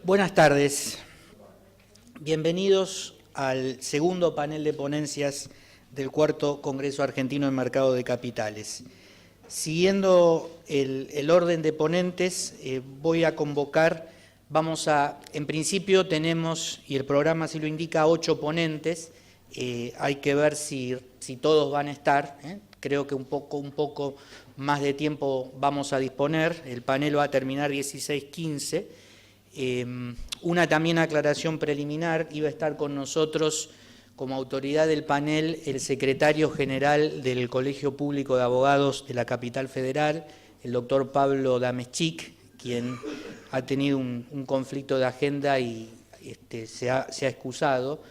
Buenas tardes. Bienvenidos al segundo panel de ponencias del Cuarto Congreso Argentino en Mercado de Capitales. Siguiendo el orden de ponentes, voy a convocar, en principio tenemos, y el programa así lo indica, 8 ponentes. Hay que ver si todos van a estar. Creo que un poco más de tiempo vamos a disponer. El panel va a terminar 16:15. Una también aclaración preliminar: iba a estar con nosotros como autoridad del panel el secretario general del Colegio Público de Abogados de la Capital Federal, el doctor Pablo Dameschik, quien ha tenido un conflicto de agenda y se ha excusado.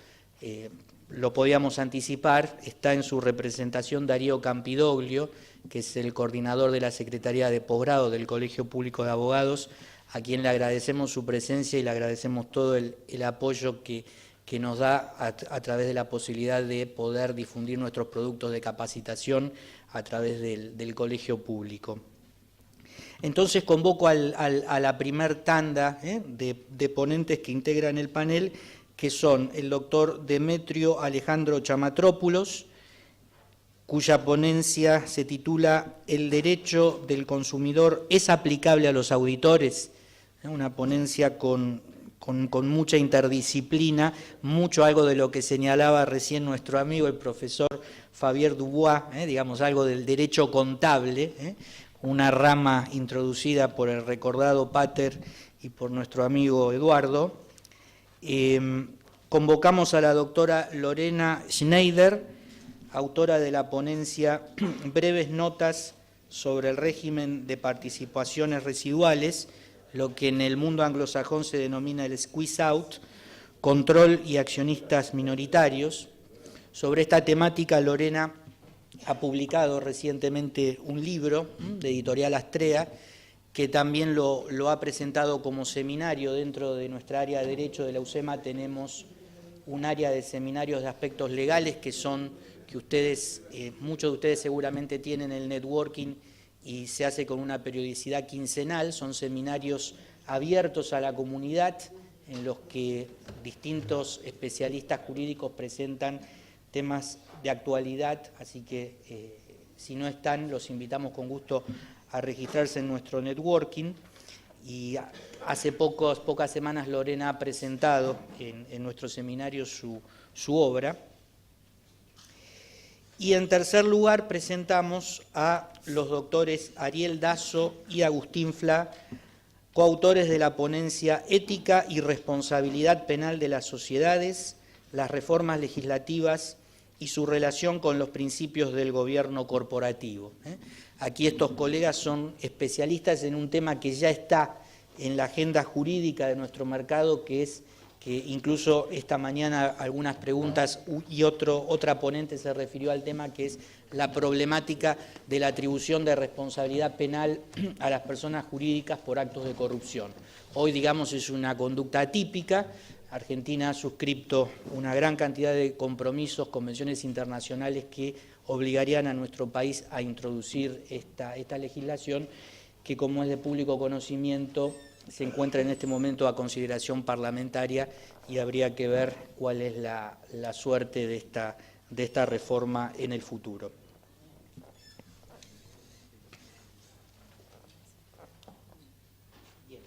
Lo podíamos anticipar. Está en su representación Darío Campidoglio, que es el coordinador de la Secretaría de Posgrado del Colegio Público de Abogados, a quien le agradecemos su presencia y le agradecemos todo el apoyo que nos da a través de la posibilidad de poder difundir nuestros productos de capacitación a través del colegio público. Entonces convoco a la primer tanda de ponentes que integran el panel, que son el doctor Demetrio Alejandro Chamatrópulos, cuya ponencia se titula «El derecho del consumidor es aplicable a los auditores», una ponencia con mucha interdisciplina, algo de lo que señalaba recién nuestro amigo el profesor Fabier Dubois, digamos algo del derecho contable, una rama introducida por el recordado Pater y por nuestro amigo Eduardo. Convocamos a la doctora Lorena Schneider, autora de la ponencia Breves notas sobre el régimen de participaciones residuales, lo que en el mundo anglosajón se denomina el squeeze out, control y accionistas minoritarios. Sobre esta temática, Lorena ha publicado recientemente un libro de Editorial Astrea, que también lo ha presentado como seminario dentro de nuestra área de Derecho de la UCEMA. Tenemos un área de seminarios de aspectos legales que ustedes, muchos de ustedes seguramente tienen el networking, y se hace con una periodicidad quincenal. Son seminarios abiertos a la comunidad en los que distintos especialistas jurídicos presentan temas de actualidad, así que si no están, los invitamos con gusto a registrarse en nuestro networking. Y hace pocas semanas Lorena ha presentado en nuestro seminario su obra. Y en tercer lugar presentamos a los doctores Ariel Dazo y Agustín Fla, coautores de la ponencia Ética y Responsabilidad Penal de las Sociedades, las reformas legislativas y su relación con los principios del gobierno corporativo. Aquí estos colegas son especialistas en un tema que ya está en la agenda jurídica de nuestro mercado, que incluso esta mañana algunas preguntas y otra ponente se refirió al tema, que es la problemática de la atribución de responsabilidad penal a las personas jurídicas por actos de corrupción. Hoy, digamos, es una conducta atípica. Argentina ha suscrito una gran cantidad de compromisos, convenciones internacionales que obligarían a nuestro país a introducir esta legislación, que, como es de público conocimiento, se encuentra en este momento a consideración parlamentaria, y habría que ver cuál es la suerte de esta reforma en el futuro. Bien.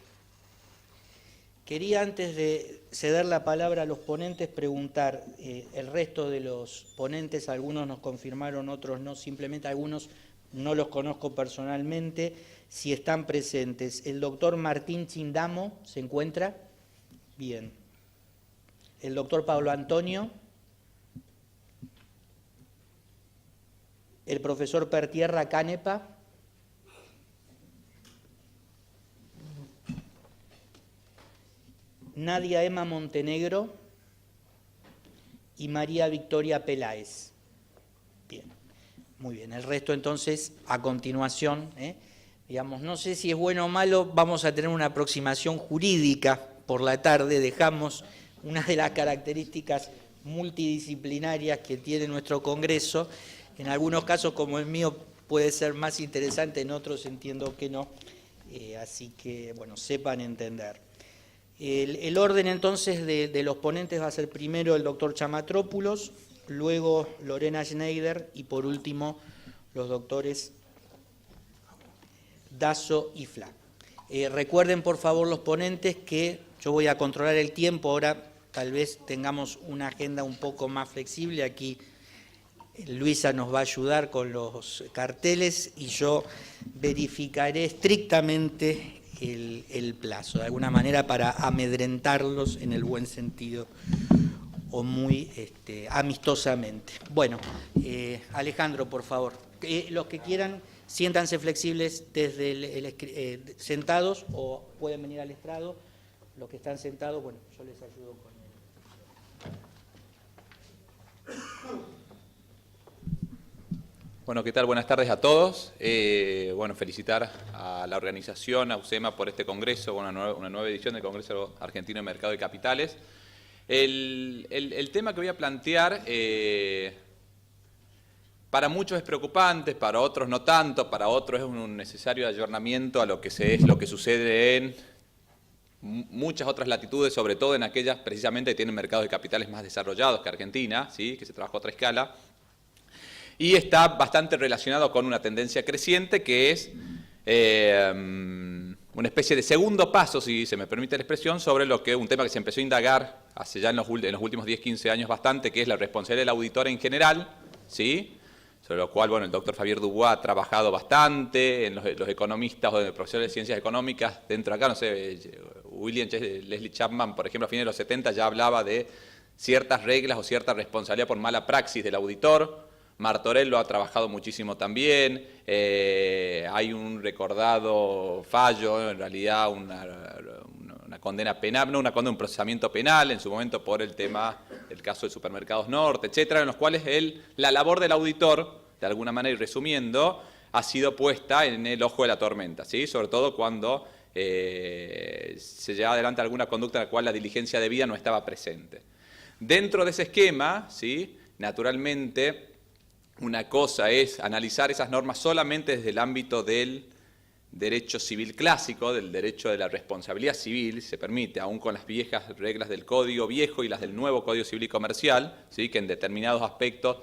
Quería, antes de ceder la palabra a los ponentes, preguntar, el resto de los ponentes, algunos nos confirmaron, otros no, simplemente algunos no los conozco personalmente, si están presentes. El doctor Martín Chindamo, ¿se encuentra? Bien. El doctor Pablo Antonio. El profesor Pertierra Canepa. Nadia Emma Montenegro y María Victoria Peláez. Bien, muy bien. El resto, entonces, a continuación, digamos, no sé si es bueno o malo, vamos a tener una aproximación jurídica por la tarde. Dejamos una de las características multidisciplinarias que tiene nuestro Congreso. En algunos casos, como el mío, puede ser más interesante, en otros entiendo que no. Así que, bueno, sepan entender. El orden entonces de los ponentes va a ser primero el doctor Chamatrópulos, luego Lorena Schneider y por último los doctores Dazo y Fla. Recuerden por favor los ponentes que yo voy a controlar el tiempo, ahora tal vez tengamos una agenda un poco más flexible, aquí Luisa nos va a ayudar con los carteles y yo verificaré estrictamente el plazo, de alguna manera para amedrentarlos en el buen sentido o muy amistosamente. Bueno, Alejandro, por favor, los que quieran siéntanse flexibles desde sentados o pueden venir al estrado. Los que están sentados, bueno, yo les ayudo con Bueno, ¿qué tal? Buenas tardes a todos. Bueno, felicitar a la organización, a UCEMA, por este congreso, una nueva edición del Congreso Argentino de Mercado de Capitales. El tema que voy a plantear, para muchos es preocupante, para otros no tanto, para otros es un necesario ayornamiento a lo que sucede en muchas otras latitudes, sobre todo en aquellas precisamente que tienen mercados de capitales más desarrollados que Argentina, ¿sí? Que se trabaja a otra escala. Y está bastante relacionado con una tendencia creciente que es una especie de segundo paso, si se me permite la expresión, sobre un tema que se empezó a indagar hace ya en los últimos 10, 15 años bastante, que es la responsabilidad del auditor en general, ¿sí? Sobre lo cual, bueno, el doctor Javier Dubois ha trabajado bastante, en los economistas o los profesores de ciencias económicas, dentro de acá, no sé, Leslie Chapman, por ejemplo, a fines de los 70 ya hablaba de ciertas reglas o cierta responsabilidad por mala praxis del auditor. Martorell lo ha trabajado muchísimo también, hay un recordado fallo, en realidad una condena penal, no una condena, un procesamiento penal en su momento por el tema del caso de Supermercados Norte, etcétera, en los cuales la labor del auditor, de alguna manera y resumiendo, ha sido puesta en el ojo de la tormenta, ¿sí? Sobre todo cuando se lleva adelante alguna conducta en la cual la diligencia debida no estaba presente. Dentro de ese esquema, ¿sí? Naturalmente, una cosa es analizar esas normas solamente desde el ámbito del derecho civil clásico, del derecho de la responsabilidad civil, se permite, aún con las viejas reglas del Código Viejo y las del nuevo Código Civil y Comercial, ¿sí? Que en determinados aspectos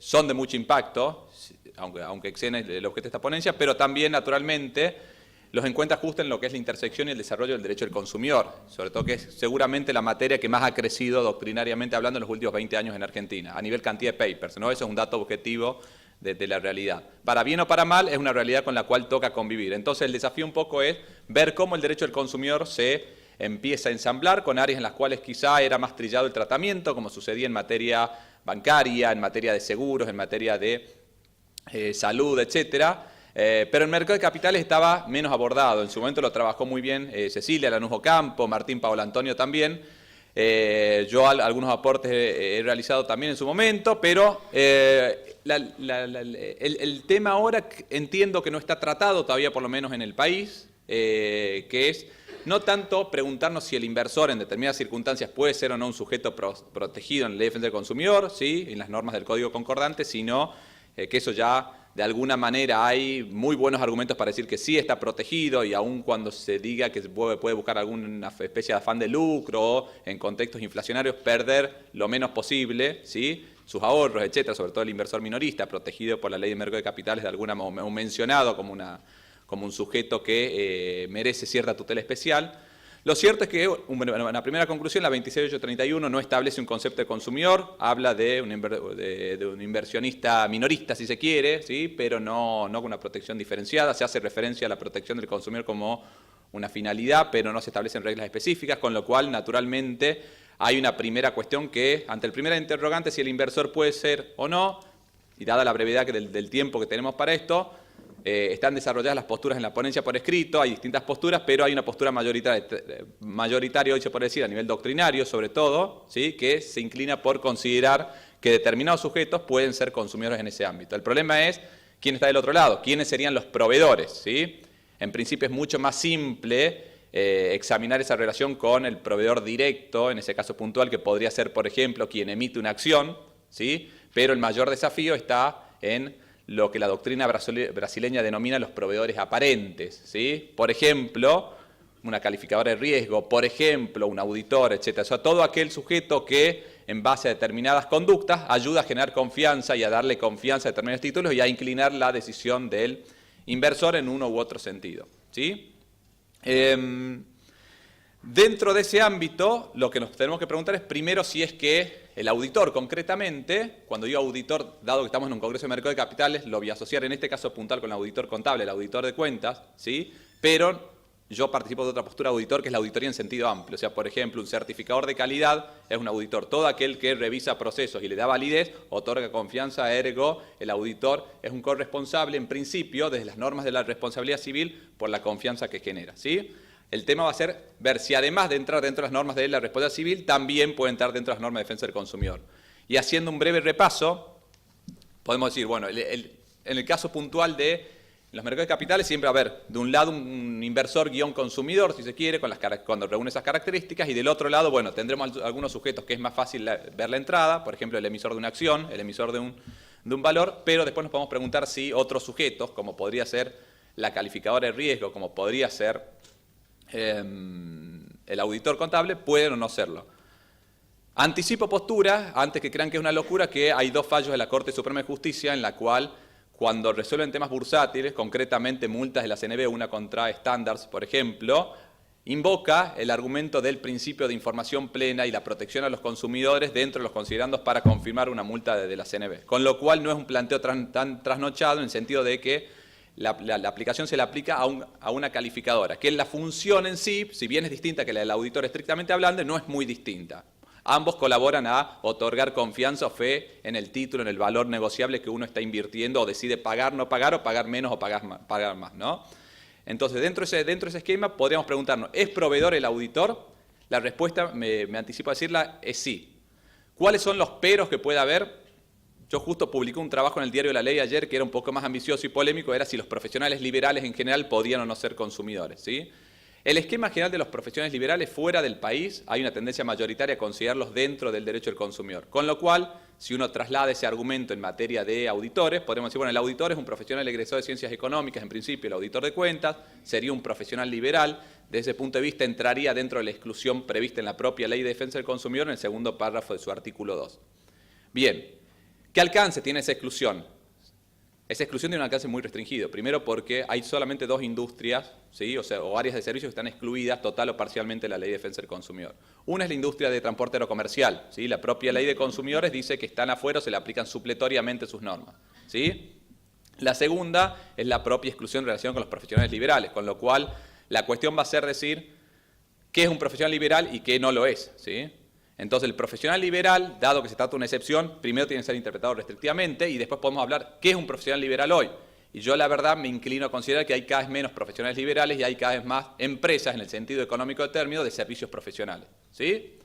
son de mucho impacto, aunque exceden el objeto de esta ponencia, pero también, naturalmente, los encuentra justo en lo que es la intersección y el desarrollo del derecho del consumidor, sobre todo que es seguramente la materia que más ha crecido doctrinariamente hablando en los últimos 20 años en Argentina, a nivel cantidad de papers, ¿no? Eso es un dato objetivo de la realidad. Para bien o para mal, es una realidad con la cual toca convivir. Entonces, el desafío un poco es ver cómo el derecho del consumidor se empieza a ensamblar con áreas en las cuales quizá era más trillado el tratamiento, como sucedía en materia bancaria, en materia de seguros, en materia de salud, etcétera. Pero el mercado de capitales estaba menos abordado. En su momento lo trabajó muy bien Cecilia Lanús Ocampo, Martín Paolo Antonio también. Yo algunos aportes he realizado también en su momento, pero el tema ahora entiendo que no está tratado todavía, por lo menos en el país, que es no tanto preguntarnos si el inversor en determinadas circunstancias puede ser o no un sujeto protegido en la ley de defensa del consumidor, ¿sí? En las normas del Código Concordante, sino que eso ya de alguna manera hay muy buenos argumentos para decir que sí está protegido y aun cuando se diga que puede buscar alguna especie de afán de lucro o en contextos inflacionarios perder lo menos posible, ¿sí? Sus ahorros, etcétera, sobre todo el inversor minorista protegido por la ley de mercado de capitales de alguna manera mencionado como un sujeto que merece cierta tutela especial. Lo cierto es que, una primera conclusión, la 26831 no establece un concepto de consumidor, habla de un inversionista minorista, si se quiere, ¿sí? Pero no con una protección diferenciada, se hace referencia a la protección del consumidor como una finalidad, pero no se establecen reglas específicas, con lo cual, naturalmente, hay una primera cuestión que, ante el primer interrogante, si el inversor puede ser o no, y dada la brevedad del tiempo que tenemos para esto, están desarrolladas las posturas en la ponencia por escrito, hay distintas posturas, pero hay una postura mayoritaria, hoy se puede decir, a nivel doctrinario sobre todo, ¿sí? Que se inclina por considerar que determinados sujetos pueden ser consumidores en ese ámbito. El problema es quién está del otro lado, quiénes serían los proveedores, ¿sí? En principio es mucho más simple examinar esa relación con el proveedor directo, en ese caso puntual, que podría ser, por ejemplo, quien emite una acción, ¿sí? Pero el mayor desafío está en lo que la doctrina brasileña denomina los proveedores aparentes, ¿sí? Por ejemplo, una calificadora de riesgo, por ejemplo, un auditor, etcétera. O sea, todo aquel sujeto que, en base a determinadas conductas, ayuda a generar confianza y a darle confianza a determinados títulos y a inclinar la decisión del inversor en uno u otro sentido, ¿sí? Dentro de ese ámbito, lo que nos tenemos que preguntar es primero si es que el auditor concretamente, cuando digo auditor, dado que estamos en un congreso de mercado de capitales, lo voy a asociar en este caso puntual con el auditor contable, el auditor de cuentas, ¿sí? Pero yo participo de otra postura de auditor que es la auditoría en sentido amplio. O sea, por ejemplo, un certificador de calidad es un auditor. Todo aquel que revisa procesos y le da validez, otorga confianza, ergo, el auditor es un corresponsable en principio desde las normas de la responsabilidad civil por la confianza que genera, ¿sí? El tema va a ser ver si además de entrar dentro de las normas de la responsabilidad civil, también puede entrar dentro de las normas de defensa del consumidor. Y haciendo un breve repaso, podemos decir, bueno, en el caso puntual de los mercados de capitales, siempre va a haber, de un lado, un inversor guión consumidor, si se quiere, cuando reúne esas características, y del otro lado, bueno, tendremos algunos sujetos que es más fácil ver la entrada, por ejemplo, el emisor de una acción, el emisor de un valor, pero después nos podemos preguntar si otros sujetos, como podría ser la calificadora de riesgo, como podría ser el auditor contable, pueden o no serlo. Anticipo postura, antes que crean que es una locura, que hay dos fallos de la Corte Suprema de Justicia en la cual, cuando resuelven temas bursátiles, concretamente multas de la CNB, una contra Standards, por ejemplo, invoca el argumento del principio de información plena y la protección a los consumidores dentro de los considerandos para confirmar una multa de la CNB. Con lo cual no es un planteo tan trasnochado en el sentido de que la aplicación se le aplica a una calificadora, que la función en sí, si bien es distinta que la del auditor estrictamente hablando, no es muy distinta. Ambos colaboran a otorgar confianza o fe en el título, en el valor negociable que uno está invirtiendo o decide pagar, no pagar, o pagar menos o pagar más, ¿no? Entonces, dentro de ese esquema podríamos preguntarnos, ¿es proveedor el auditor? La respuesta, me anticipo a decirla, es sí. ¿Cuáles son los peros que puede haber? Yo justo publiqué un trabajo en el Diario de la Ley ayer que era un poco más ambicioso y polémico, era si los profesionales liberales en general podían o no ser consumidores, ¿sí? El esquema general de los profesionales liberales fuera del país, hay una tendencia mayoritaria a considerarlos dentro del derecho del consumidor. Con lo cual, si uno traslada ese argumento en materia de auditores, podemos decir, bueno, el auditor es un profesional egresado de ciencias económicas, en principio el auditor de cuentas, sería un profesional liberal, desde ese punto de vista entraría dentro de la exclusión prevista en la propia Ley de Defensa del Consumidor en el segundo párrafo de su artículo 2. Bien. ¿Qué alcance tiene esa exclusión? Esa exclusión tiene un alcance muy restringido. Primero porque hay solamente dos industrias, ¿sí? o áreas de servicios que están excluidas total o parcialmente de la Ley de Defensa del Consumidor. Una es la industria de transporte aerocomercial, ¿sí? La propia Ley de Consumidores dice que están afuera o se le aplican supletoriamente sus normas, ¿sí? La segunda es la propia exclusión en relación con los profesionales liberales, con lo cual la cuestión va a ser decir qué es un profesional liberal y qué no lo es, ¿sí? Entonces, el profesional liberal, dado que se trata de una excepción, primero tiene que ser interpretado restrictivamente y después podemos hablar qué es un profesional liberal hoy. Y yo, la verdad, me inclino a considerar que hay cada vez menos profesionales liberales y hay cada vez más empresas, en el sentido económico de término, de servicios profesionales, ¿sí?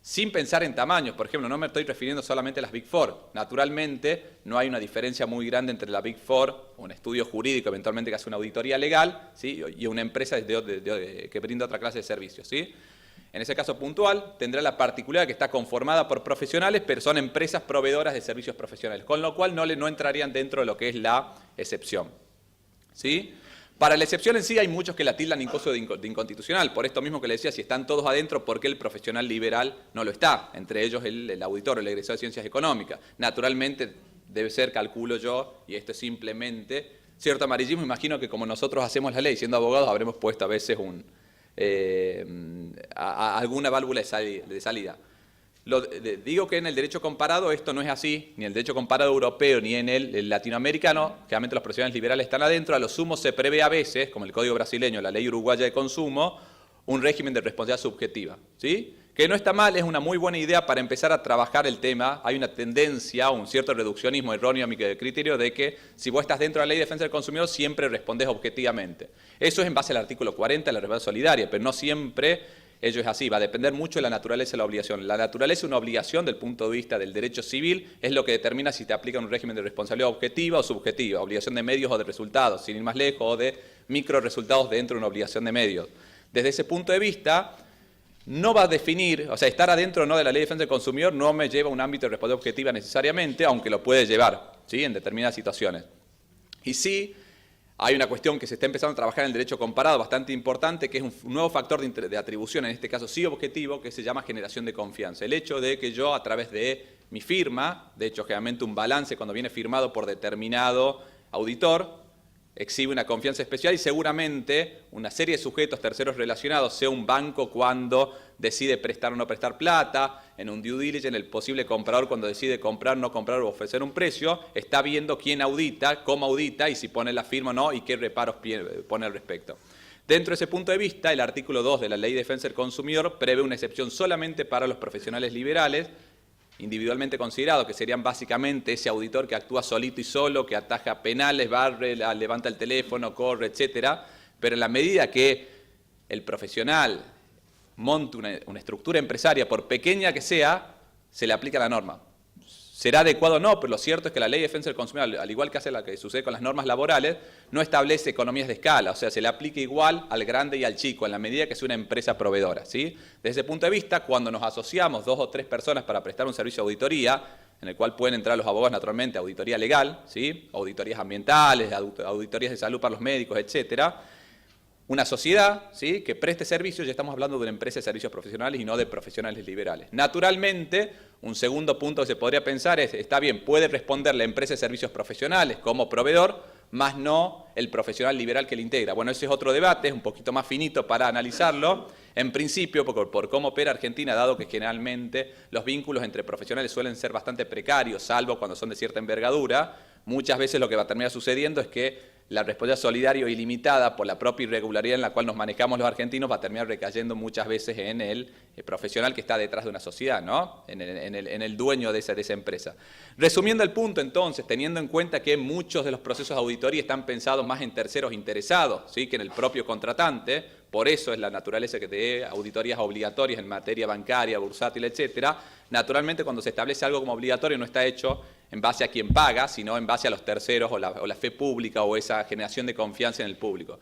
Sin pensar en tamaños, por ejemplo, no me estoy refiriendo solamente a las Big Four. Naturalmente, no hay una diferencia muy grande entre la Big Four, un estudio jurídico eventualmente que hace una auditoría legal, ¿sí? Y una empresa que brinda otra clase de servicios, ¿sí? En ese caso puntual, tendrá la particularidad que está conformada por profesionales, pero son empresas proveedoras de servicios profesionales, con lo cual no entrarían dentro de lo que es la excepción, ¿sí? Para la excepción en sí hay muchos que la tildan incluso de inconstitucional, por esto mismo que le decía, si están todos adentro, ¿por qué el profesional liberal no lo está? Entre ellos el auditor, el egresado de Ciencias Económicas. Naturalmente debe ser, calculo yo, y esto es simplemente cierto amarillismo, imagino que como nosotros hacemos la ley, siendo abogados, habremos puesto a veces alguna válvula de salida. Digo que en el derecho comparado esto no es así, ni en el derecho comparado europeo ni en el latinoamericano, generalmente los profesionales liberales están adentro, a lo sumo se prevé a veces, como el Código brasileño, la Ley uruguaya de consumo, un régimen de responsabilidad subjetiva, ¿sí? Que no está mal, es una muy buena idea para empezar a trabajar el tema. Hay una tendencia, un cierto reduccionismo erróneo a mi criterio de que si vos estás dentro de la Ley de Defensa del Consumidor siempre respondés objetivamente. Eso es en base al artículo 40 de la responsabilidad solidaria, pero no siempre ello es así, va a depender mucho de la naturaleza de la obligación. La naturaleza de una obligación del punto de vista del derecho civil es lo que determina si te aplica un régimen de responsabilidad objetiva o subjetiva, obligación de medios o de resultados, sin ir más lejos, o de micro resultados dentro de una obligación de medios. Desde ese punto de vista, no va a definir, o sea, estar adentro o no de la Ley de Defensa del Consumidor no me lleva a un ámbito de responsabilidad objetiva necesariamente, aunque lo puede llevar, ¿sí? En determinadas situaciones. Y sí, Hay una cuestión que se está empezando a trabajar en el derecho comparado bastante importante, que es un nuevo factor de atribución, en este caso sí objetivo, que se llama generación de confianza. El hecho de que yo, a través de mi firma, de hecho generalmente un balance cuando viene firmado por determinado auditor, exhibe una confianza especial y seguramente una serie de sujetos terceros relacionados, sea un banco cuando decide prestar o no prestar plata, en un due diligence, el posible comprador cuando decide comprar, no comprar o ofrecer un precio, está viendo quién audita, cómo audita y si pone la firma o no y qué reparos pone al respecto. Dentro de ese punto de vista, el artículo 2 de la Ley de Defensa del Consumidor prevé una excepción solamente para los profesionales liberales, individualmente considerado, que serían básicamente ese auditor que actúa solito y solo, que ataja penales, barre, levanta el teléfono, corre, etcétera, pero en la medida que el profesional monte una estructura empresaria, por pequeña que sea, se le aplica la norma. ¿Será adecuado o no? Pero lo cierto es que la Ley de Defensa del Consumidor, al igual que hace la que sucede con las normas laborales, no establece economías de escala, o sea, se le aplica igual al grande y al chico, en la medida que sea una empresa proveedora, ¿sí? Desde ese punto de vista, cuando nos asociamos 2 o 3 personas para prestar un servicio de auditoría, en el cual pueden entrar los abogados naturalmente, auditoría legal, ¿sí? Auditorías ambientales, auditorías de salud para los médicos, etcétera. Una sociedad, ¿sí?, que preste servicios, ya estamos hablando de una empresa de servicios profesionales y no de profesionales liberales. Naturalmente, un segundo punto que se podría pensar es, está bien, puede responder la empresa de servicios profesionales como proveedor, más no el profesional liberal que le integra. Bueno, ese es otro debate, es un poquito más finito para analizarlo. En principio, por cómo opera Argentina, dado que generalmente los vínculos entre profesionales suelen ser bastante precarios, salvo cuando son de cierta envergadura, muchas veces lo que va a terminar sucediendo es que la responsabilidad solidaria o ilimitada por la propia irregularidad en la cual nos manejamos los argentinos va a terminar recayendo muchas veces en el profesional que está detrás de una sociedad, ¿no? En el dueño de esa empresa. Resumiendo el punto entonces, teniendo en cuenta que muchos de los procesos de auditoría están pensados más en terceros interesados, ¿sí?, que en el propio contratante, por eso es la naturaleza que de auditorías obligatorias en materia bancaria, bursátil, etcétera. Naturalmente, cuando se establece algo como obligatorio no está hecho en base a quien paga, sino en base a los terceros o la fe pública o esa generación de confianza en el público.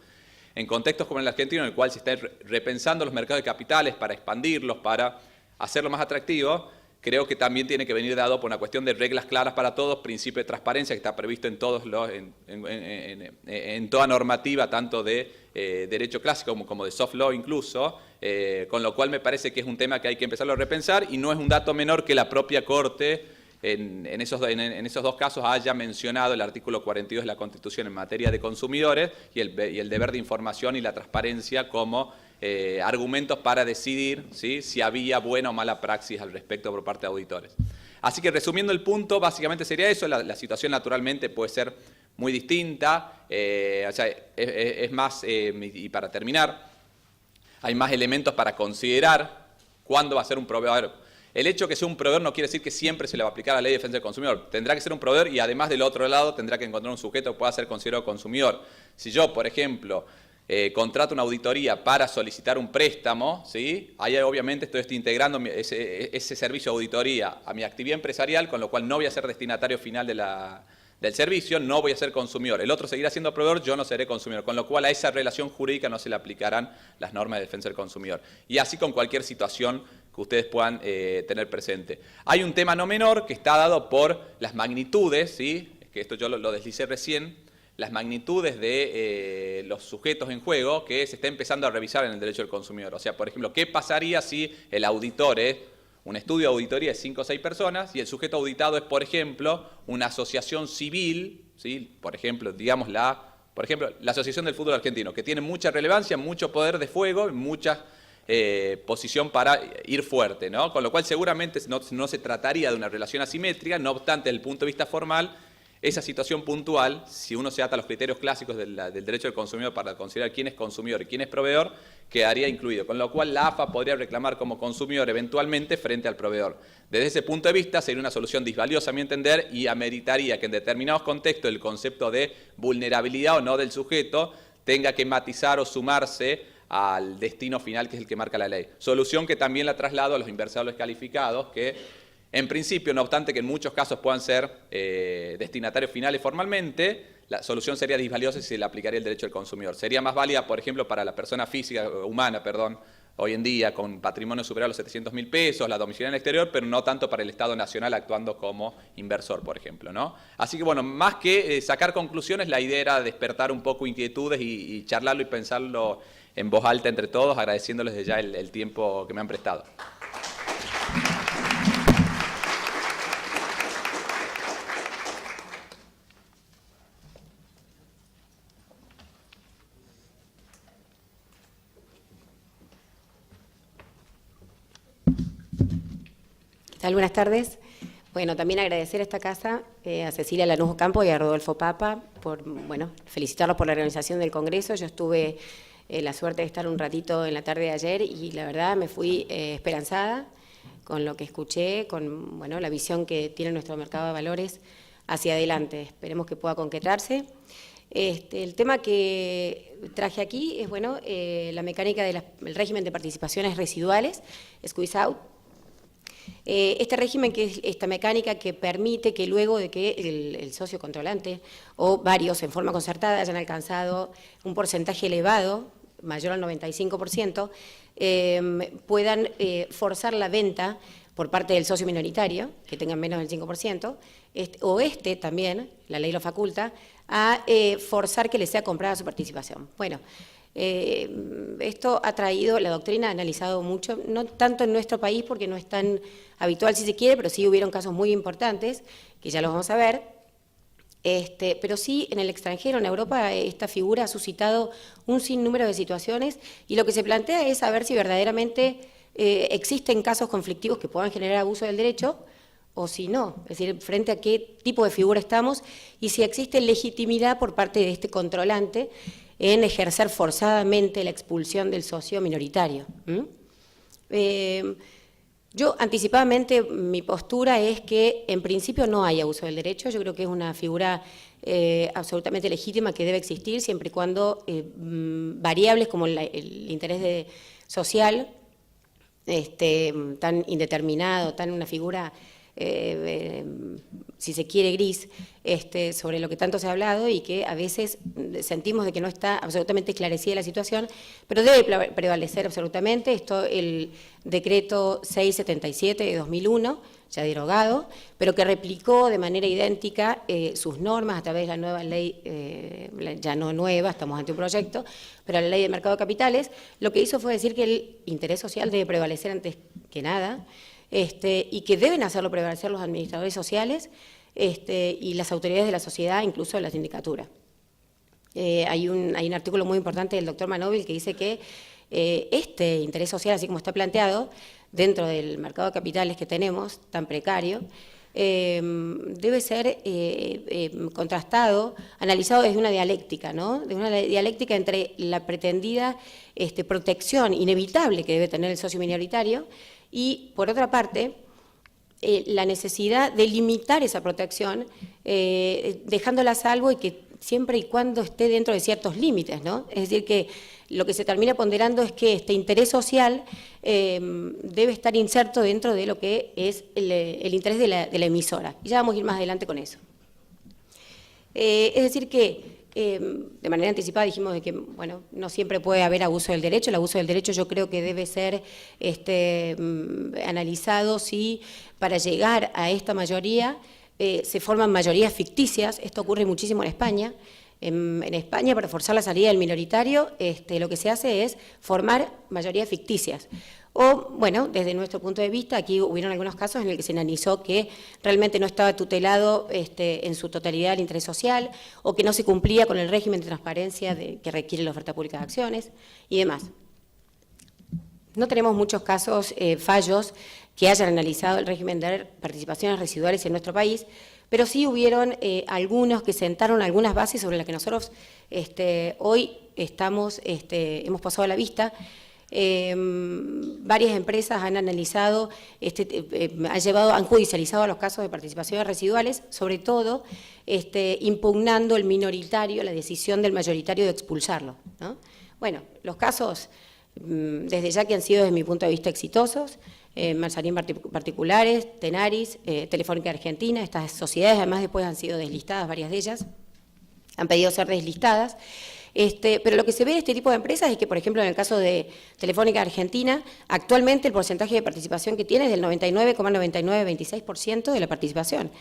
En contextos como el argentino, en el cual se está repensando los mercados de capitales para expandirlos, para hacerlos más atractivos, creo que también tiene que venir dado por una cuestión de reglas claras para todos, principio de transparencia que está previsto en toda normativa, tanto de derecho clásico como de soft law incluso, con lo cual me parece que es un tema que hay que empezarlo a repensar y no es un dato menor que la propia Corte en esos 2 casos haya mencionado el artículo 42 de la Constitución en materia de consumidores y el deber de información y la transparencia como argumentos para decidir, ¿sí?, si había buena o mala praxis al respecto por parte de auditores. Así que resumiendo el punto, básicamente sería eso, la situación naturalmente puede ser muy distinta, o sea, es más, y para terminar, hay más elementos para considerar cuándo va a ser un proveedor. El hecho de que sea un proveedor no quiere decir que siempre se le va a aplicar la Ley de Defensa del Consumidor. Tendrá que ser un proveedor y además del otro lado tendrá que encontrar un sujeto que pueda ser considerado consumidor. Si yo, por ejemplo, contrato una auditoría para solicitar un préstamo, ¿sí?, ahí obviamente estoy integrando ese servicio de auditoría a mi actividad empresarial, con lo cual no voy a ser destinatario final del servicio, no voy a ser consumidor. El otro seguirá siendo proveedor, yo no seré consumidor, con lo cual a esa relación jurídica no se le aplicarán las normas de defensa del consumidor. Y así con cualquier situación que ustedes puedan tener presente. Hay un tema no menor que está dado por las magnitudes, ¿sí?, que esto yo lo deslicé recién, las magnitudes de los sujetos en juego que se está empezando a revisar en el derecho del consumidor. O sea, por ejemplo, ¿qué pasaría si el auditor es un estudio de auditoría de 5 o 6 personas y el sujeto auditado es, por ejemplo, una asociación civil, ¿sí?, por ejemplo, digamos la Asociación del Fútbol Argentino, que tiene mucha relevancia, mucho poder de fuego, mucha posición para ir fuerte, ¿no? Con lo cual seguramente no se trataría de una relación asimétrica, no obstante, desde el punto de vista formal, esa situación puntual, si uno se ata a los criterios clásicos del derecho del consumidor para considerar quién es consumidor y quién es proveedor, quedaría incluido, con lo cual la AFA podría reclamar como consumidor eventualmente frente al proveedor. Desde ese punto de vista sería una solución disvaliosa a mi entender y ameritaría que en determinados contextos el concepto de vulnerabilidad o no del sujeto tenga que matizar o sumarse al destino final que es el que marca la ley. Solución que también la traslado a los inversores calificados que en principio, no obstante que en muchos casos puedan ser destinatarios finales formalmente, la solución sería disvaliosa si se le aplicaría el derecho del consumidor. Sería más válida, por ejemplo, para la persona física, humana, perdón, hoy en día con patrimonio superior a los 700.000 pesos, la domiciliaria en el exterior, pero no tanto para el Estado Nacional actuando como inversor, por ejemplo, ¿no? Así que, bueno, más que sacar conclusiones, la idea era despertar un poco inquietudes y charlarlo y pensarlo en voz alta entre todos, agradeciéndoles desde ya el tiempo que me han prestado. Buenas tardes. Bueno, también agradecer a esta casa, a Cecilia Lanús Ocampo y a Rodolfo Papa, por, bueno, felicitarlos por la organización del Congreso. Yo tuve la suerte de estar un ratito en la tarde de ayer y la verdad me fui esperanzada con lo que escuché, con, bueno, la visión que tiene nuestro mercado de valores hacia adelante. Esperemos que pueda concretarse. El tema que traje aquí es, bueno, la mecánica del régimen de participaciones residuales, squeeze out. Este régimen, que es esta mecánica que permite que luego de que el socio controlante o varios en forma concertada hayan alcanzado un porcentaje elevado, mayor al 95%, puedan forzar la venta por parte del socio minoritario, que tengan menos del 5%, o también, la ley lo faculta, a forzar que le sea comprada su participación. Bueno, esto ha traído, la doctrina ha analizado mucho, no tanto en nuestro país porque no es tan habitual si se quiere, pero sí hubieron casos muy importantes, que ya los vamos a ver, pero sí en el extranjero, en Europa, esta figura ha suscitado un sinnúmero de situaciones y lo que se plantea es saber si verdaderamente existen casos conflictivos que puedan generar abuso del derecho o si no, es decir, frente a qué tipo de figura estamos y si existe legitimidad por parte de este controlante en ejercer forzadamente la expulsión del socio minoritario. Yo anticipadamente mi postura es que en principio no hay abuso del derecho, yo creo que es una figura absolutamente legítima que debe existir siempre y cuando variables como el interés social tan indeterminado, tan una figura si se quiere gris, sobre lo que tanto se ha hablado y que a veces sentimos de que no está absolutamente esclarecida la situación, pero debe prevalecer absolutamente el decreto 677 de 2001, ya derogado, pero que replicó de manera idéntica sus normas a través de la nueva ley, ya no nueva, estamos ante un proyecto, pero la ley de mercado de capitales, lo que hizo fue decir que el interés social debe prevalecer antes que nada, y que deben hacerlo prevalecer los administradores sociales y las autoridades de la sociedad, incluso la sindicatura. Hay un artículo muy importante del doctor Manóvil que dice que este interés social, así como está planteado, dentro del mercado de capitales que tenemos, tan precario, debe ser contrastado, analizado desde una dialéctica, ¿no? De una dialéctica entre la pretendida protección inevitable que debe tener el socio minoritario y, por otra parte, la necesidad de limitar esa protección, dejándola a salvo y que siempre y cuando esté dentro de ciertos límites, ¿no? Es decir, que lo que se termina ponderando es que este interés social debe estar inserto dentro de lo que es el interés de la emisora. Y ya vamos a ir más adelante con eso. Es decir que de manera anticipada dijimos de que, bueno, no siempre puede haber abuso del derecho. El abuso del derecho yo creo que debe ser analizado si para llegar a esta mayoría se forman mayorías ficticias. Esto ocurre muchísimo en España. En España, para forzar la salida del minoritario, lo que se hace es formar mayorías ficticias. O, bueno, desde nuestro punto de vista, aquí hubieron algunos casos en el que se analizó que realmente no estaba tutelado en su totalidad el interés social o que no se cumplía con el régimen de transparencia que requiere la oferta pública de acciones y demás. No tenemos muchos casos, fallos, que hayan analizado el régimen de participaciones residuales en nuestro país, pero sí hubieron algunos que sentaron algunas bases sobre las que nosotros hoy hemos pasado a la vista. Varias empresas han analizado, han judicializado los casos de participaciones residuales, sobre todo impugnando el minoritario, la decisión del mayoritario de expulsarlo, ¿no? Bueno, los casos, desde ya que han sido desde mi punto de vista exitosos, Manzarín particulares, Tenaris, Telefónica Argentina, estas sociedades además después han sido deslistadas, varias de ellas, han pedido ser deslistadas. Pero lo que se ve en este tipo de empresas es que, por ejemplo, en el caso de Telefónica Argentina, actualmente el porcentaje de participación que tiene es del 99,9926% de la participación.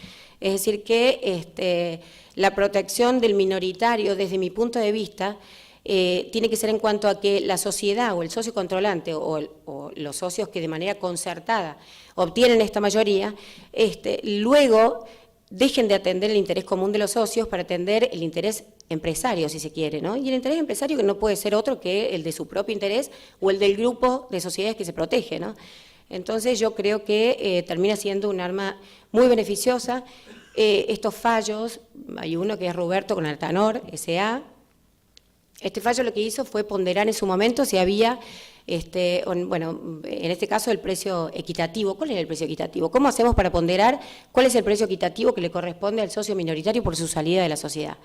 Es decir, que la protección del minoritario, desde mi punto de vista, tiene que ser en cuanto a que la sociedad o el socio controlante o los socios que de manera concertada obtienen esta mayoría, luego dejen de atender el interés común de los socios para atender el interés empresario, si se quiere, ¿no? Y el interés empresario que no puede ser otro que el de su propio interés o el del grupo de sociedades que se protege, ¿no? Entonces yo creo que termina siendo un arma muy beneficiosa. Estos fallos, hay uno que es Roberto con Altanor, S.A., este fallo lo que hizo fue ponderar en su momento si había, bueno, en este caso el precio equitativo. ¿Cuál era el precio equitativo? ¿Cómo hacemos para ponderar cuál es el precio equitativo que le corresponde al socio minoritario por su salida de la sociedad?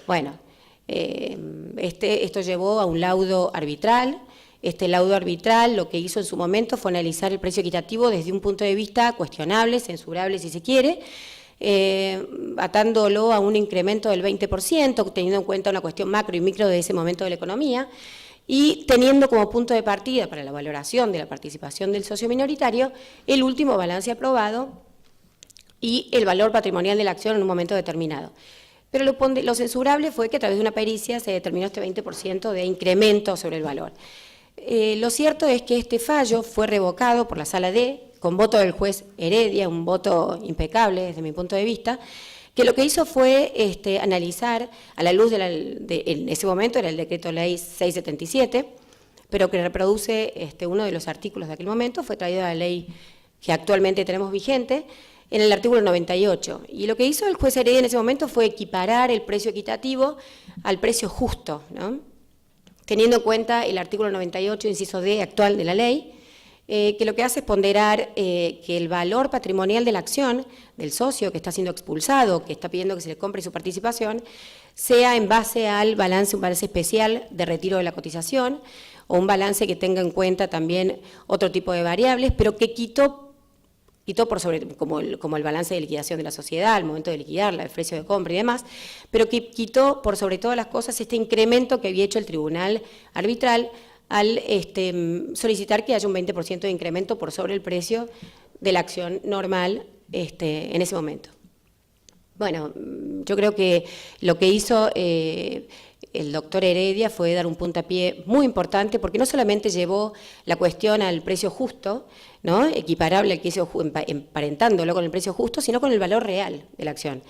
Bueno, esto llevó a un laudo arbitral. Este laudo arbitral lo que hizo en su momento fue analizar el precio equitativo desde un punto de vista cuestionable, censurable si se quiere, atándolo a un incremento del 20%, teniendo en cuenta una cuestión macro y micro de ese momento de la economía, y teniendo como punto de partida para la valoración de la participación del socio minoritario el último balance aprobado y el valor patrimonial de la acción en un momento determinado. Pero lo censurable fue que a través de una pericia se determinó este 20% de incremento sobre el valor. Lo cierto es que este fallo fue revocado por la Sala D, con voto del juez Heredia, un voto impecable desde mi punto de vista, que lo que hizo fue analizar, a la luz en ese momento era el decreto ley 677, pero que reproduce uno de los artículos de aquel momento, fue traído a la ley que actualmente tenemos vigente, en el artículo 98. Y lo que hizo el juez Heredia en ese momento fue equiparar el precio equitativo al precio justo, ¿no? Teniendo en cuenta el artículo 98, inciso D actual de la ley, que lo que hace es ponderar que el valor patrimonial de la acción del socio que está siendo expulsado, que está pidiendo que se le compre su participación, sea en base al balance, un balance especial de retiro de la cotización, o un balance que tenga en cuenta también otro tipo de variables, pero que quitó por sobre, como el balance de liquidación de la sociedad, al momento de liquidarla, el precio de compra y demás, pero que quitó por sobre todas las cosas este incremento que había hecho el tribunal arbitral al solicitar que haya un 20% de incremento por sobre el precio de la acción normal en ese momento. Bueno, yo creo que lo que hizo el doctor Heredia fue dar un puntapié muy importante, porque no solamente llevó la cuestión al precio justo, ¿no? Equiparable al precio, emparentándolo con el precio justo, sino con el valor real de la acción.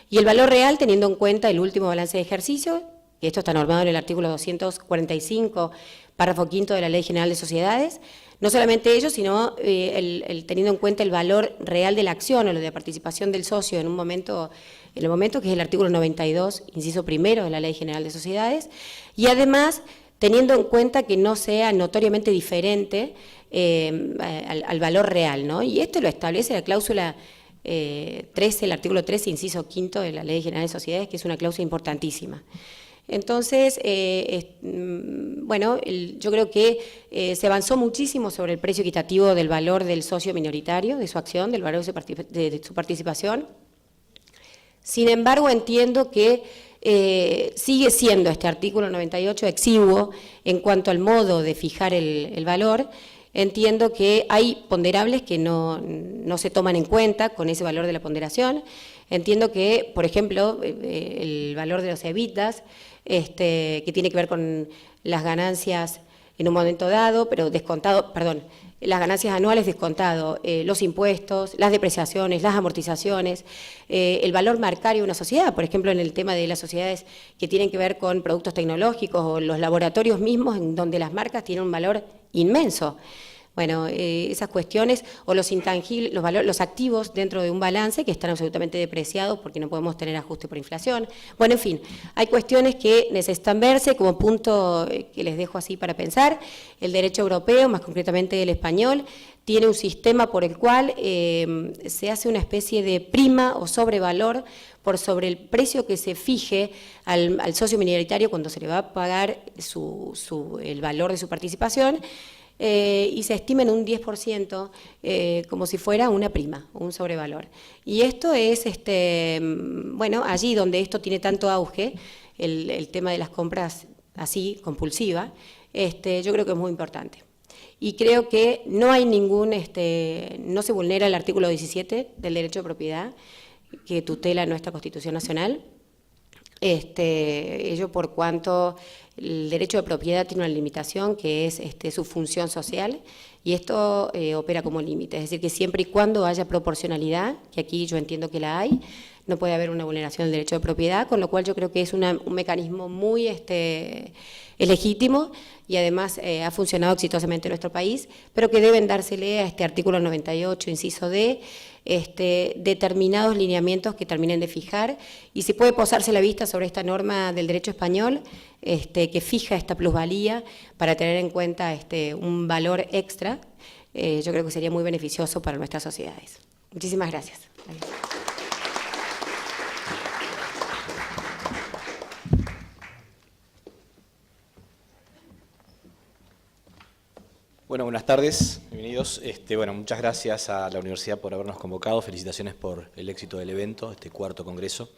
Y el valor real teniendo en cuenta el último balance de ejercicio, que esto está normado en el artículo 245, párrafo quinto de la Ley General de Sociedades, no solamente ello, sino teniendo en cuenta el valor real de la acción o lo de la participación del socio en el momento que es el artículo 92, inciso primero de la Ley General de Sociedades, y además teniendo en cuenta que no sea notoriamente diferente al valor real, ¿no? Y esto lo establece la cláusula 13, el artículo 13, inciso quinto de la Ley General de Sociedades, que es una cláusula importantísima. Entonces, bueno, yo creo que se avanzó muchísimo sobre el precio equitativo del valor del socio minoritario, de su acción, del valor de su participación. Sin embargo, entiendo que sigue siendo este artículo 98 exiguo en cuanto al modo de fijar el valor. Entiendo que hay ponderables que no se toman en cuenta con ese valor de la ponderación. Entiendo que, por ejemplo, el valor de los EBITDAs, que tiene que ver con las ganancias en un momento dado, pero descontado, perdón, las ganancias anuales descontado, los impuestos, las depreciaciones, las amortizaciones, el valor marcario de una sociedad, por ejemplo, en el tema de las sociedades que tienen que ver con productos tecnológicos o los laboratorios mismos, en donde las marcas tienen un valor inmenso. Bueno, esas cuestiones, o los intangibles, los activos dentro de un balance que están absolutamente depreciados porque no podemos tener ajuste por inflación. Bueno, en fin, hay cuestiones que necesitan verse como punto que les dejo así para pensar. El derecho europeo, más concretamente el español, tiene un sistema por el cual se hace una especie de prima o sobrevalor por sobre el precio que se fije al socio minoritario cuando se le va a pagar el valor de su participación, y se estima en un 10% como si fuera una prima, un sobrevalor. Y esto es, bueno, allí donde esto tiene tanto auge, el tema de las compras así, compulsiva, yo creo que es muy importante. Y creo que no hay no se vulnera el artículo 17 del derecho de propiedad que tutela nuestra Constitución Nacional. Ello por cuanto el derecho de propiedad tiene una limitación que es su función social, y esto opera como límite, es decir, que siempre y cuando haya proporcionalidad, que aquí yo entiendo que la hay, no puede haber una vulneración del derecho de propiedad, con lo cual yo creo que es un mecanismo muy legítimo y además ha funcionado exitosamente en nuestro país, pero que deben dársele a este artículo 98, inciso D, determinados lineamientos que terminen de fijar, y si puede posarse la vista sobre esta norma del derecho español que fija esta plusvalía para tener en cuenta un valor extra, yo creo que sería muy beneficioso para nuestras sociedades. Muchísimas gracias. Bueno, buenas tardes, bienvenidos. Bueno, muchas gracias a la universidad por habernos convocado, felicitaciones por el éxito del evento, este cuarto congreso.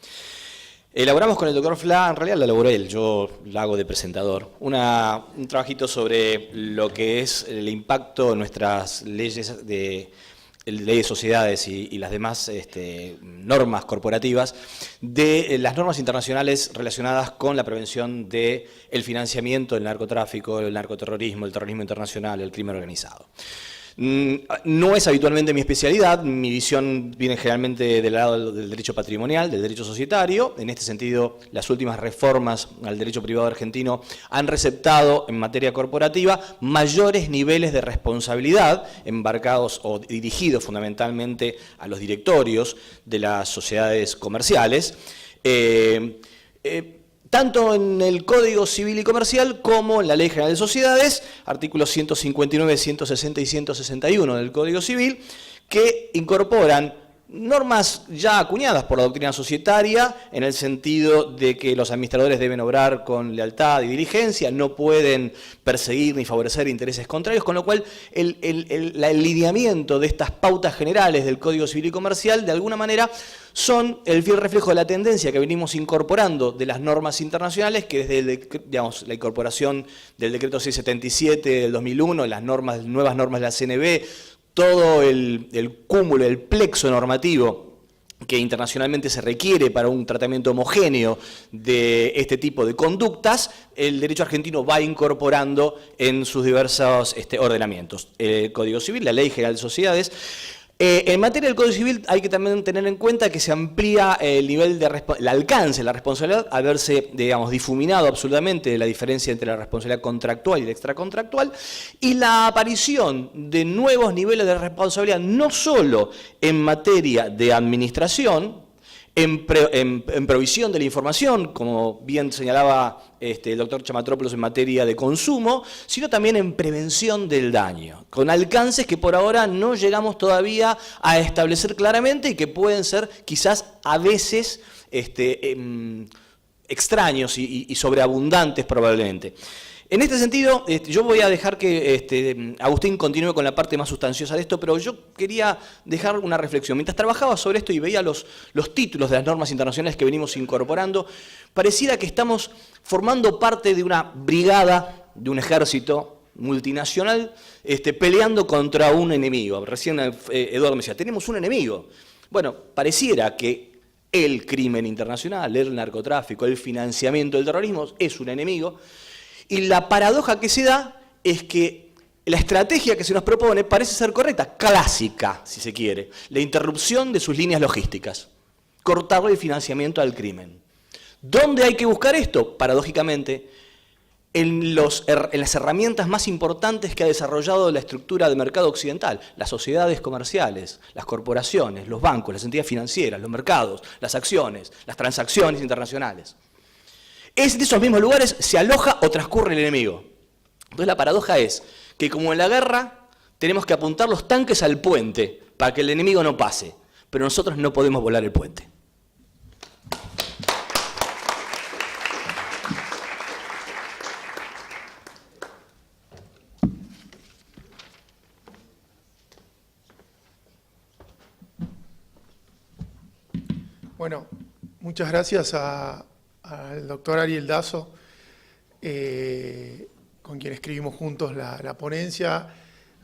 Elaboramos con el doctor Fla, en realidad la elaboré él, yo la hago de presentador, un trabajito sobre lo que es el impacto en nuestras leyes de sociedades y las demás normas corporativas, de las normas internacionales relacionadas con la prevención del financiamiento del narcotráfico, el narcoterrorismo, el terrorismo internacional, el crimen organizado. No es habitualmente mi especialidad, mi visión viene generalmente del lado del derecho patrimonial, del derecho societario. En este sentido, las últimas reformas al derecho privado argentino han receptado en materia corporativa mayores niveles de responsabilidad embarcados o dirigidos fundamentalmente a los directorios de las sociedades comerciales. Tanto en el Código Civil y Comercial como en la Ley General de Sociedades, artículos 159, 160 y 161 del Código Civil, que incorporan normas ya acuñadas por la doctrina societaria, en el sentido de que los administradores deben obrar con lealtad y diligencia, no pueden perseguir ni favorecer intereses contrarios, con lo cual el lineamiento de estas pautas generales del Código Civil y Comercial, de alguna manera, son el fiel reflejo de la tendencia que venimos incorporando de las normas internacionales, que desde la incorporación del decreto 677 del 2001, las nuevas normas de la CNB, todo el cúmulo, el plexo normativo que internacionalmente se requiere para un tratamiento homogéneo de este tipo de conductas, el derecho argentino va incorporando en sus diversos ordenamientos. El Código Civil, la Ley General de Sociedades. En materia del Código Civil hay que también tener en cuenta que se amplía el nivel el alcance de la responsabilidad al verse, difuminado absolutamente la diferencia entre la responsabilidad contractual y la extracontractual, y la aparición de nuevos niveles de responsabilidad no solo en materia de administración, en provisión de la información, como bien señalaba el doctor Chamatrópolos en materia de consumo, sino también en prevención del daño, con alcances que por ahora no llegamos todavía a establecer claramente y que pueden ser quizás a veces extraños y sobreabundantes probablemente. En este sentido, yo voy a dejar que Agustín continúe con la parte más sustanciosa de esto, pero yo quería dejar una reflexión. Mientras trabajaba sobre esto y veía los títulos de las normas internacionales que venimos incorporando, pareciera que estamos formando parte de una brigada, de un ejército multinacional, peleando contra un enemigo. Recién Eduardo me decía, tenemos un enemigo. Bueno, pareciera que el crimen internacional, el narcotráfico, el financiamiento del terrorismo es un enemigo. Y la paradoja que se da es que la estrategia que se nos propone parece ser correcta, clásica, si se quiere, la interrupción de sus líneas logísticas, cortarle el financiamiento al crimen. ¿Dónde hay que buscar esto? Paradójicamente, en las herramientas más importantes que ha desarrollado la estructura de mercado occidental, las sociedades comerciales, las corporaciones, los bancos, las entidades financieras, los mercados, las acciones, las transacciones internacionales. Es de esos mismos lugares se aloja o transcurre el enemigo. Entonces la paradoja es que como en la guerra tenemos que apuntar los tanques al puente para que el enemigo no pase, pero nosotros no podemos volar el puente. Bueno, muchas gracias al doctor Ariel Dazo. con quien escribimos juntos la ponencia,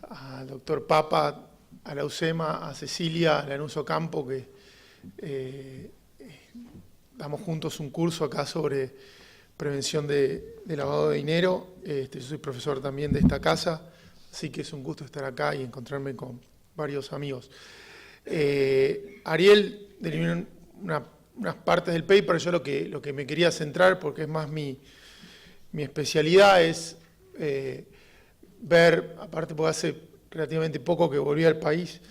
al doctor Papa, a la UCEMA, a Cecilia Lanuso Campo, que damos juntos un curso acá sobre prevención de lavado de dinero. Yo soy profesor también de esta casa, así que es un gusto estar acá y encontrarme con varios amigos. Ariel delineó unas partes del paper. Yo lo que me quería centrar, porque es más mi especialidad, es ver, aparte porque hace relativamente poco que volví al país,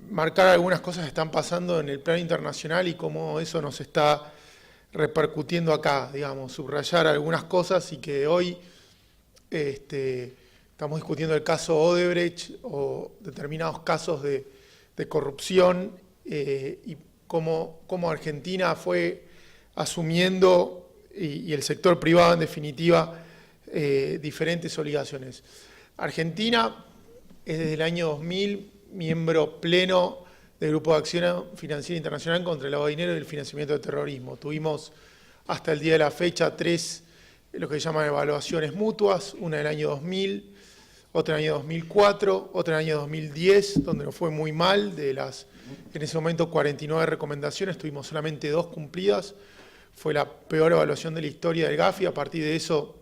marcar algunas cosas que están pasando en el plano internacional y cómo eso nos está repercutiendo acá, digamos, subrayar algunas cosas, y que hoy estamos discutiendo el caso Odebrecht o determinados casos de corrupción, y cómo Argentina fue asumiendo, y el sector privado en definitiva, diferentes obligaciones. Argentina es desde el año 2000 miembro pleno del Grupo de Acción Financiera Internacional contra el lavado de dinero y el financiamiento del terrorismo. Tuvimos hasta el día de la fecha 3, lo que se llaman evaluaciones mutuas, una en el año 2000, otra en el año 2004, otra en el año 2010, donde nos fue muy mal. De las, en ese momento, 49 recomendaciones, tuvimos solamente 2 cumplidas. Fue la peor evaluación de la historia del GAFI. A partir de eso,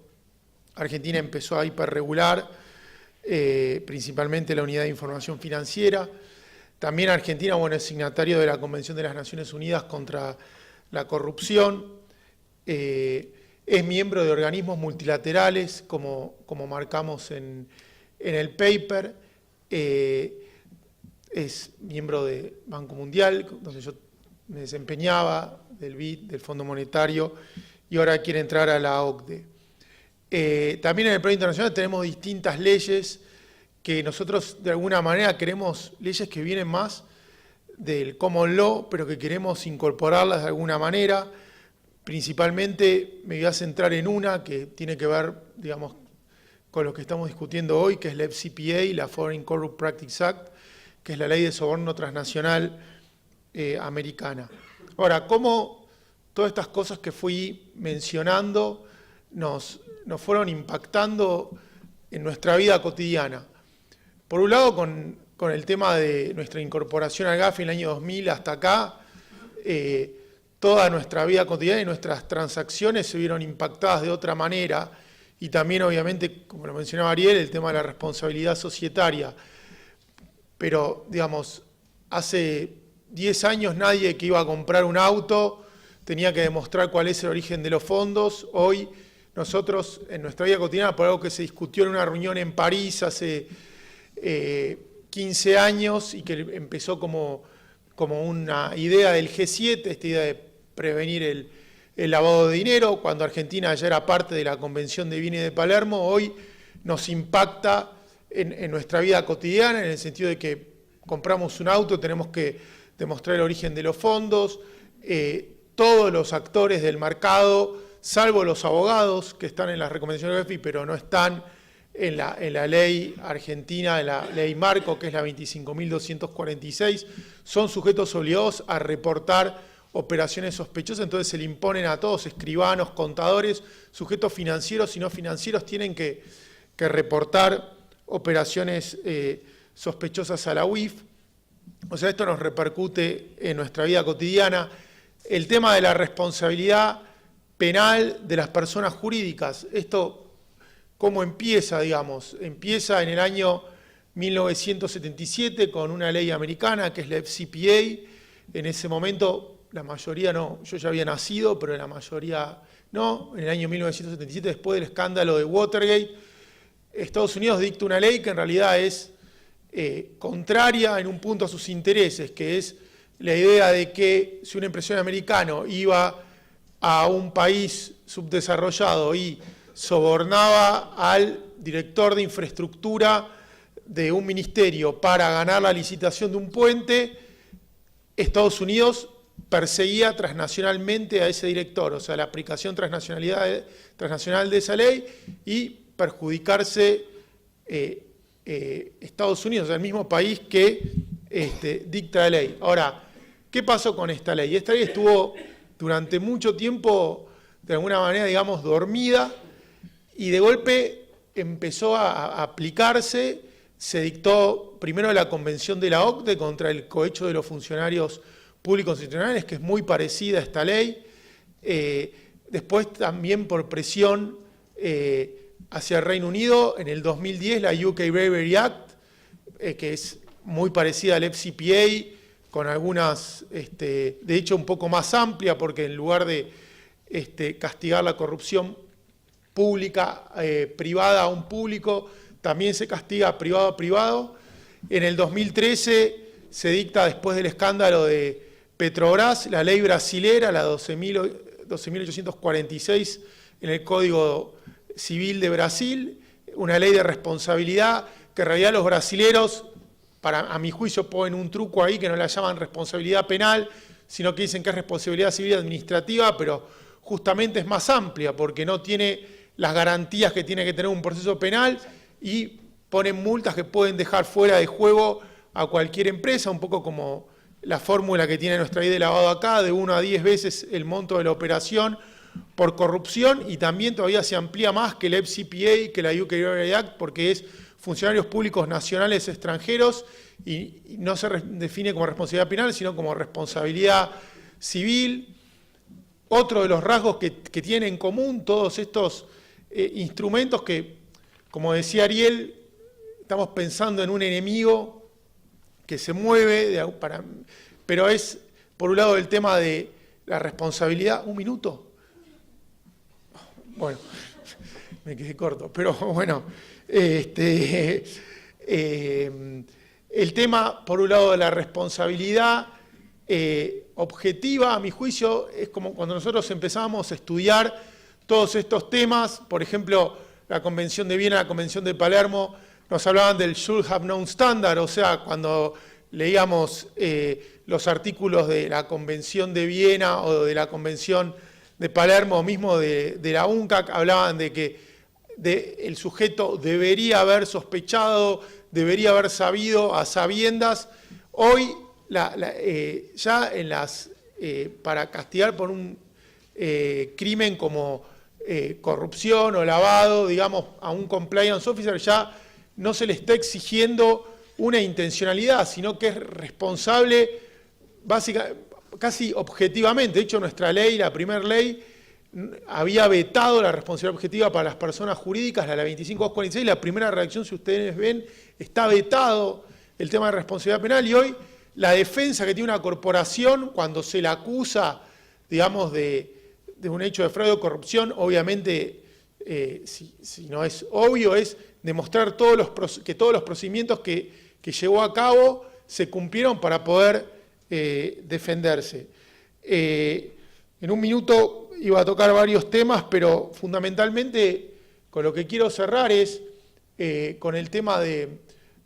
Argentina empezó a hiperregular, principalmente la Unidad de Información Financiera. También Argentina, bueno, es signatario de la Convención de las Naciones Unidas contra la Corrupción. Es miembro de organismos multilaterales, como marcamos en el paper. Es miembro del Banco Mundial, donde yo me desempeñaba, del BID, del Fondo Monetario, y ahora quiere entrar a la OCDE. También en el plano internacional tenemos distintas leyes que nosotros de alguna manera queremos, leyes que vienen más del common law, pero que queremos incorporarlas de alguna manera. Principalmente me voy a centrar en una que tiene que ver, digamos, con lo que estamos discutiendo hoy, que es la FCPA, la Foreign Corrupt Practices Act, que es la ley de soborno transnacional americana. Ahora, ¿cómo todas estas cosas que fui mencionando nos fueron impactando en nuestra vida cotidiana? Por un lado, con el tema de nuestra incorporación al GAFI en el año 2000 hasta acá, toda nuestra vida cotidiana y nuestras transacciones se vieron impactadas de otra manera, y también, obviamente, como lo mencionaba Ariel, el tema de la responsabilidad societaria. Pero, digamos, hace 10 años nadie que iba a comprar un auto tenía que demostrar cuál es el origen de los fondos. Hoy nosotros, en nuestra vida cotidiana, por algo que se discutió en una reunión en París hace 15 años y que empezó como una idea del G7, esta idea de prevenir el lavado de dinero, cuando Argentina ya era parte de la Convención de Viena y de Palermo, hoy nos impacta en nuestra vida cotidiana, en el sentido de que compramos un auto, tenemos que demostrar el origen de los fondos. Todos los actores del mercado, salvo los abogados que están en las recomendaciones de GAFI, pero no están en la ley argentina, en la ley marco, que es la 25.246, son sujetos obligados a reportar operaciones sospechosas. Entonces se le imponen a todos, escribanos, contadores, sujetos financieros y no financieros, tienen que reportar operaciones sospechosas a la UIF. O sea, esto nos repercute en nuestra vida cotidiana. El tema de la responsabilidad penal de las personas jurídicas, esto, ¿cómo empieza, digamos? Empieza en el año 1977 con una ley americana que es la FCPA. En ese momento la mayoría no, yo ya había nacido, pero la mayoría no. En el año 1977, después del escándalo de Watergate, Estados Unidos dicta una ley que en realidad es contraria en un punto a sus intereses, que es la idea de que si un empresario americano iba a un país subdesarrollado y sobornaba al director de infraestructura de un ministerio para ganar la licitación de un puente, Estados Unidos perseguía transnacionalmente a ese director, o sea, la aplicación transnacional de esa ley, y perjudicarse Estados Unidos, el mismo país que dicta la ley. Ahora, ¿qué pasó con esta ley? Esta ley estuvo durante mucho tiempo, de alguna manera, digamos, dormida, y de golpe empezó a aplicarse, se dictó primero la convención de la OCDE contra el cohecho de los funcionarios públicos institucionales, que es muy parecida a esta ley, después también por presión hacia el Reino Unido, en el 2010 la UK Bravery Act, que es muy parecida al FCPA, con algunas, de hecho un poco más amplia, porque en lugar de castigar la corrupción pública, privada a un público, también se castiga privado a privado. En el 2013 se dicta, después del escándalo de Petrobras, la ley brasilera, la 12.846 en el Código Civil de Brasil, una ley de responsabilidad que en realidad los brasileros, a mi juicio, ponen un truco ahí que no la llaman responsabilidad penal, sino que dicen que es responsabilidad civil administrativa, pero justamente es más amplia porque no tiene las garantías que tiene que tener un proceso penal y ponen multas que pueden dejar fuera de juego a cualquier empresa, un poco como la fórmula que tiene nuestra ley de lavado acá, de 1 a 10 veces el monto de la operación por corrupción, y también todavía se amplía más que el FCPA, que la UK Bravery Act, porque es funcionarios públicos nacionales extranjeros y no se define como responsabilidad penal, sino como responsabilidad civil. Otro de los rasgos que tienen en común todos estos instrumentos que, como decía Ariel, estamos pensando en un enemigo que se mueve, pero es, por un lado, el tema de la responsabilidad. ¿Un minuto? Bueno, me quedé corto, pero bueno, el tema, por un lado, de la responsabilidad objetiva, a mi juicio, es como cuando nosotros empezamos a estudiar todos estos temas, por ejemplo, la Convención de Viena, la Convención de Palermo, nos hablaban del should have known standard, o sea, cuando leíamos los artículos de la Convención de Viena o de la Convención de Palermo, o mismo de la UNCAC, hablaban de que el sujeto debería haber sospechado, debería haber sabido a sabiendas. Hoy, ya para castigar por un crimen como corrupción o lavado, digamos, a un compliance officer, ya no se le está exigiendo una intencionalidad, sino que es responsable casi objetivamente. De hecho, nuestra ley, la primera ley, había vetado la responsabilidad objetiva para las personas jurídicas, la 25246, la primera redacción, si ustedes ven, está vetado el tema de responsabilidad penal, y hoy la defensa que tiene una corporación cuando se la acusa, digamos, de un hecho de fraude o corrupción, obviamente, si no es obvio, es demostrar que todos los procedimientos que llevó a cabo se cumplieron para poder defenderse. En un minuto iba a tocar varios temas, pero fundamentalmente con lo que quiero cerrar es con el tema de,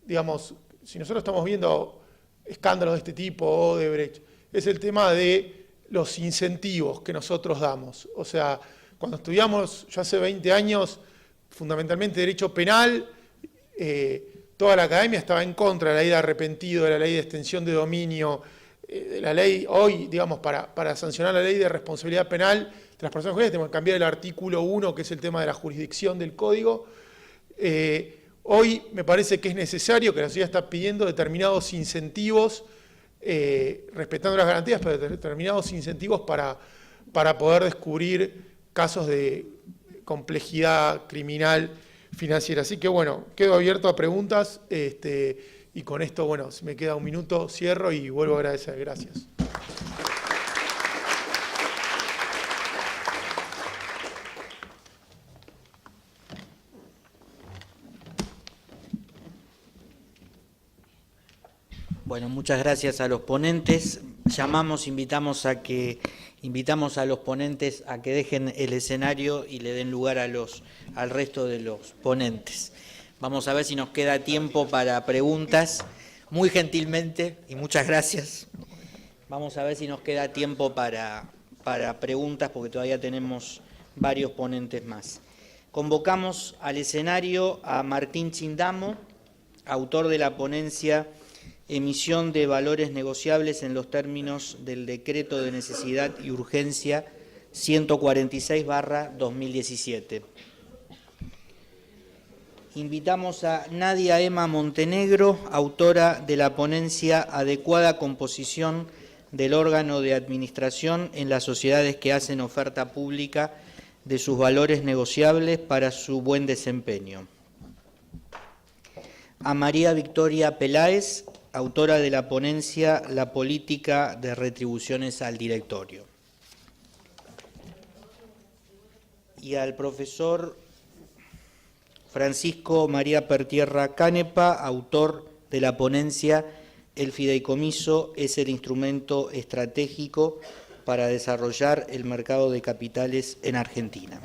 digamos, si nosotros estamos viendo escándalos de este tipo, Odebrecht, es el tema de los incentivos que nosotros damos. O sea, cuando estudiamos, yo hace 20 años, fundamentalmente Derecho Penal, toda la academia estaba en contra de la ley de arrepentido, de la ley de extensión de dominio, de la ley hoy, digamos, para sancionar la ley de responsabilidad penal de las personas jurídicas, tenemos que cambiar el artículo 1, que es el tema de la jurisdicción del código. Hoy me parece que es necesario, que la sociedad está pidiendo determinados incentivos, respetando las garantías, pero determinados incentivos para poder descubrir casos de complejidad criminal financiera. Así que bueno, quedo abierto a preguntas y con esto, bueno, si me queda un minuto, cierro y vuelvo a agradecer. Gracias. Bueno, muchas gracias a los ponentes. Invitamos a los ponentes a que dejen el escenario y le den lugar al resto de los ponentes. Vamos a ver si nos queda tiempo para preguntas. Muy gentilmente, y muchas gracias. Vamos a ver si nos queda tiempo para preguntas, porque todavía tenemos varios ponentes más. Convocamos al escenario a Martín Chindamo, autor de la ponencia Emisión de valores negociables en los términos del Decreto de Necesidad y Urgencia 146/2017. Invitamos a Nadia Emma Montenegro, autora de la ponencia Adecuada composición del órgano de administración en las sociedades que hacen oferta pública de sus valores negociables para su buen desempeño. A María Victoria Peláez, autora de la ponencia La política de retribuciones al directorio. Y al profesor Francisco María Pertierra Canepa, autor de la ponencia El fideicomiso es el instrumento estratégico para desarrollar el mercado de capitales en Argentina.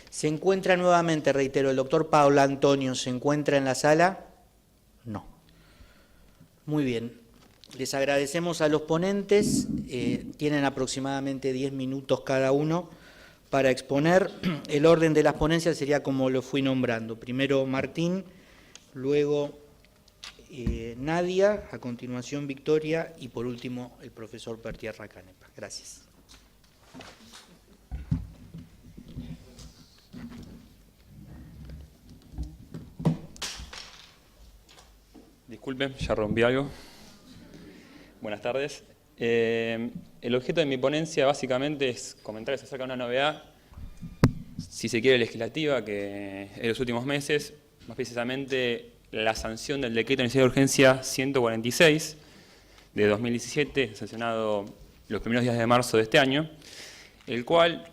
Se encuentra nuevamente, reitero, el doctor Paolo Antonio, ¿se encuentra en la sala? No. Muy bien. Les agradecemos a los ponentes, tienen aproximadamente 10 minutos cada uno para exponer. El orden de las ponencias sería como lo fui nombrando. Primero Martín, luego Nadia, a continuación Victoria y por último el profesor Pertierra Canepa. Gracias. Disculpen, ya rompí algo. Buenas tardes. El objeto de mi ponencia básicamente es comentarles acerca de una novedad, si se quiere legislativa, que en los últimos meses, más precisamente la sanción del decreto de necesidad de urgencia 146 de 2017, sancionado los primeros días de marzo de este año, el cual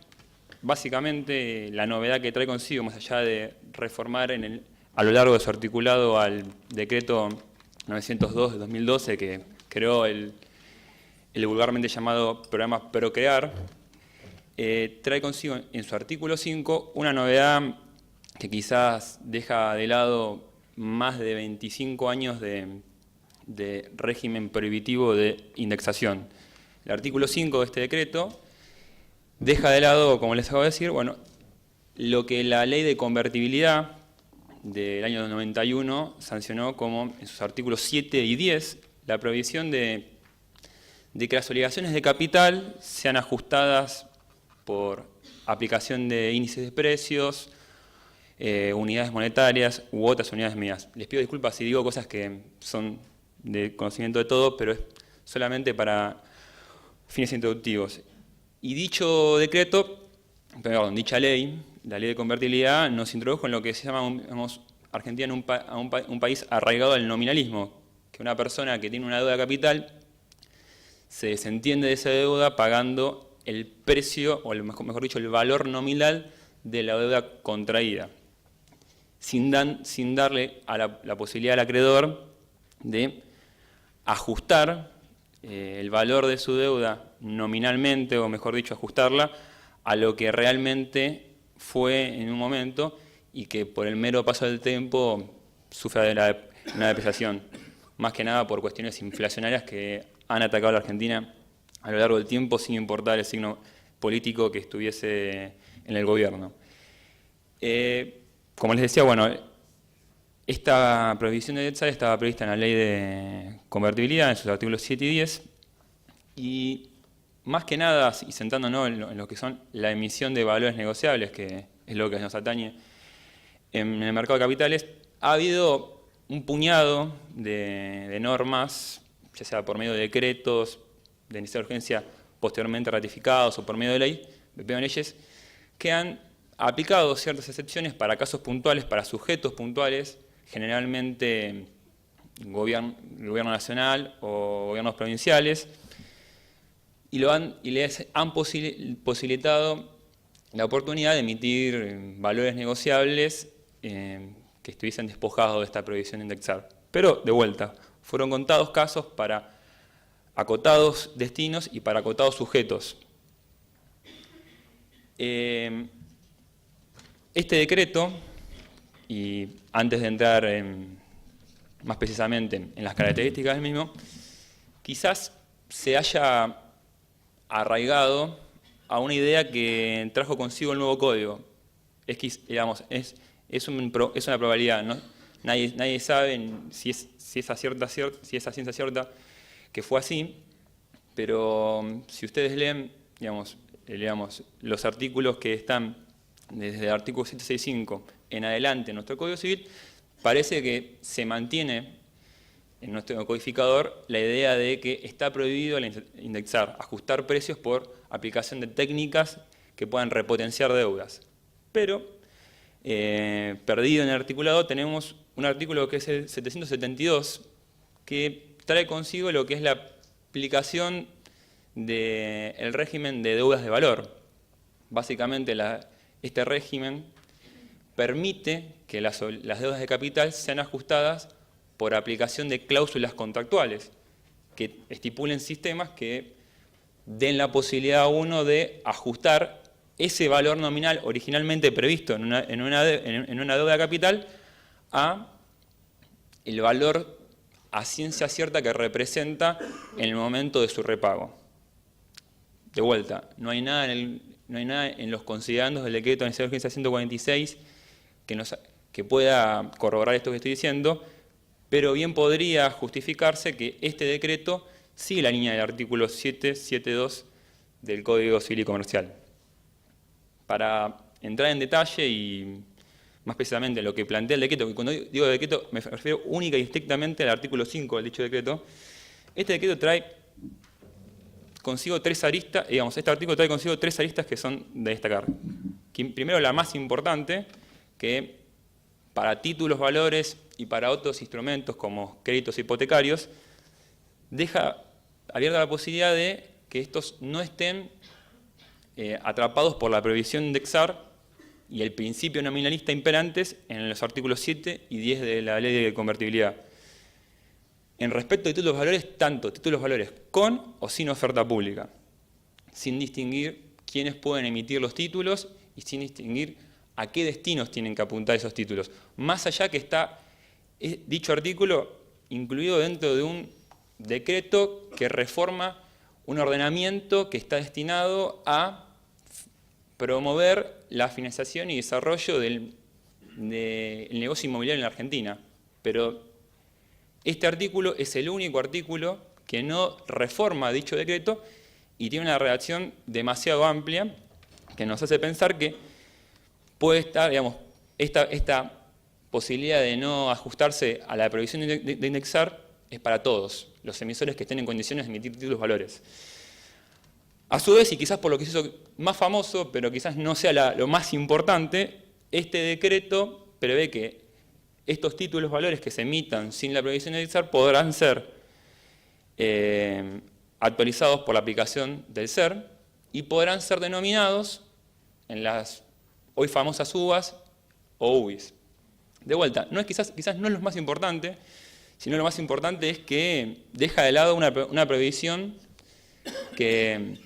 básicamente la novedad que trae consigo, más allá de reformar a lo largo de su articulado al decreto 902 de 2012 que creó el vulgarmente llamado programa Procrear, trae consigo en su artículo 5 una novedad que quizás deja de lado más de 25 años de régimen prohibitivo de indexación. El artículo 5 de este decreto deja de lado, como les acabo de decir, bueno, lo que la ley de convertibilidad del año 91 sancionó como en sus artículos 7 y 10 la prohibición de que las obligaciones de capital sean ajustadas por aplicación de índices de precios, unidades monetarias u otras unidades mías. Les pido disculpas si digo cosas que son de conocimiento de todos, pero es solamente para fines introductivos. Y dicho decreto, perdón, dicha ley, la ley de convertibilidad, nos introdujo en lo que se llama, digamos, Argentina un país arraigado al nominalismo, que una persona que tiene una deuda de capital se desentiende de esa deuda pagando el precio, o mejor dicho, el valor nominal de la deuda contraída, sin darle a la posibilidad al acreedor de ajustar el valor de su deuda nominalmente, o mejor dicho, ajustarla a lo que realmente fue en un momento y que por el mero paso del tiempo sufre de una depreciación, más que nada por cuestiones inflacionarias que han atacado a la Argentina a lo largo del tiempo sin importar el signo político que estuviese en el gobierno. Como les decía, bueno, esta prohibición de DETSAL estaba prevista en la ley de convertibilidad, en sus artículos 7 y 10, y más que nada, y sentándonos en lo que son la emisión de valores negociables, que es lo que nos atañe en el mercado de capitales, ha habido un puñado de normas, ya sea por medio de decretos de necesidad de urgencia posteriormente ratificados o por medio de leyes, que han aplicado ciertas excepciones para casos puntuales, para sujetos puntuales, generalmente el gobierno nacional o gobiernos provinciales, y les han posibilitado la oportunidad de emitir valores negociables que estuviesen despojados de esta prohibición de indexar. Pero, de vuelta, fueron contados casos para acotados destinos y para acotados sujetos. Este decreto, y antes de entrar más precisamente en las características del mismo, quizás se haya arraigado a una idea que trajo consigo el nuevo código. Es una probabilidad, ¿no? Nadie sabe si es a ciencia cierta que fue así, pero si ustedes leen, digamos, los artículos que están desde el artículo 765 en adelante en nuestro Código Civil, parece que se mantiene en nuestro codificador la idea de que está prohibido indexar, ajustar precios por aplicación de técnicas que puedan repotenciar deudas. Pero, perdido en el articulado, tenemos un artículo que es el 772, que trae consigo lo que es la aplicación del régimen de deudas de valor. Básicamente, este régimen permite que las deudas de capital sean ajustadas por aplicación de cláusulas contractuales, que estipulen sistemas que den la posibilidad a uno de ajustar ese valor nominal originalmente previsto en una deuda de capital a el valor a ciencia cierta que representa en el momento de su repago. De vuelta, no hay nada en los considerandos del decreto de necesidad de urgencia 146 que pueda corroborar esto que estoy diciendo, pero bien podría justificarse que este decreto sigue la línea del artículo 772 del Código Civil y Comercial. Para entrar en detalle y más precisamente lo que plantea el decreto, que cuando digo decreto me refiero única y estrictamente al artículo 5 del dicho decreto, este decreto trae consigo tres aristas, este artículo trae consigo tres aristas que son de destacar. Primero, la más importante, que para títulos, valores y para otros instrumentos como créditos hipotecarios, deja abierta la posibilidad de que estos no estén atrapados por la prohibición de indexar y el principio nominalista imperantes en los artículos 7 y 10 de la Ley de Convertibilidad. En respecto de títulos valores, tanto títulos valores con o sin oferta pública, sin distinguir quiénes pueden emitir los títulos y sin distinguir a qué destinos tienen que apuntar esos títulos. Más allá que está dicho artículo incluido dentro de un decreto que reforma un ordenamiento que está destinado a promover la financiación y desarrollo del negocio inmobiliario en la Argentina. Pero este artículo es el único artículo que no reforma dicho decreto y tiene una redacción demasiado amplia que nos hace pensar que puede estar, esta posibilidad de no ajustarse a la prohibición de indexar es para todos los emisores que estén en condiciones de emitir títulos valores. A su vez, y quizás por lo que se hizo más famoso, pero quizás no sea lo más importante, este decreto prevé que estos títulos valores que se emitan sin la prohibición de indexar podrán ser actualizados por la aplicación del SER y podrán ser denominados en las hoy famosas UVAs o UBIs. De vuelta, quizás no es lo más importante, sino lo más importante es que deja de lado una prohibición que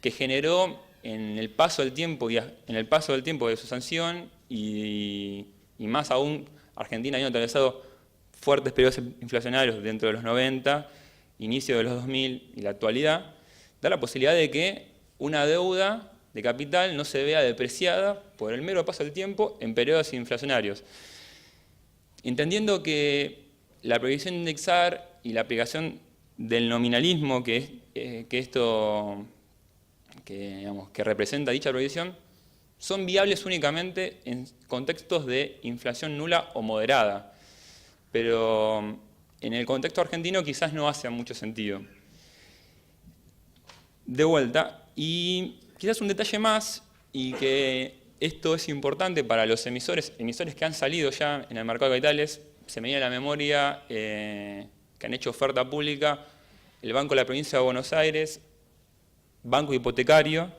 generó en el paso del tiempo de su sanción y más aún Argentina había atravesado fuertes periodos inflacionarios dentro de los 90, inicio de los 2000 y la actualidad, da la posibilidad de que una deuda de capital no se vea depreciada por el mero paso del tiempo en periodos inflacionarios. Entendiendo que la prohibición de indexar y la aplicación del nominalismo que representa dicha prohibición son viables únicamente en contextos de inflación nula o moderada, pero en el contexto argentino quizás no hace mucho sentido. De vuelta, y quizás un detalle más, y que esto es importante para los emisores que han salido ya en el mercado de capitales, se me viene a la memoria que han hecho oferta pública el Banco de la Provincia de Buenos Aires, Banco Hipotecario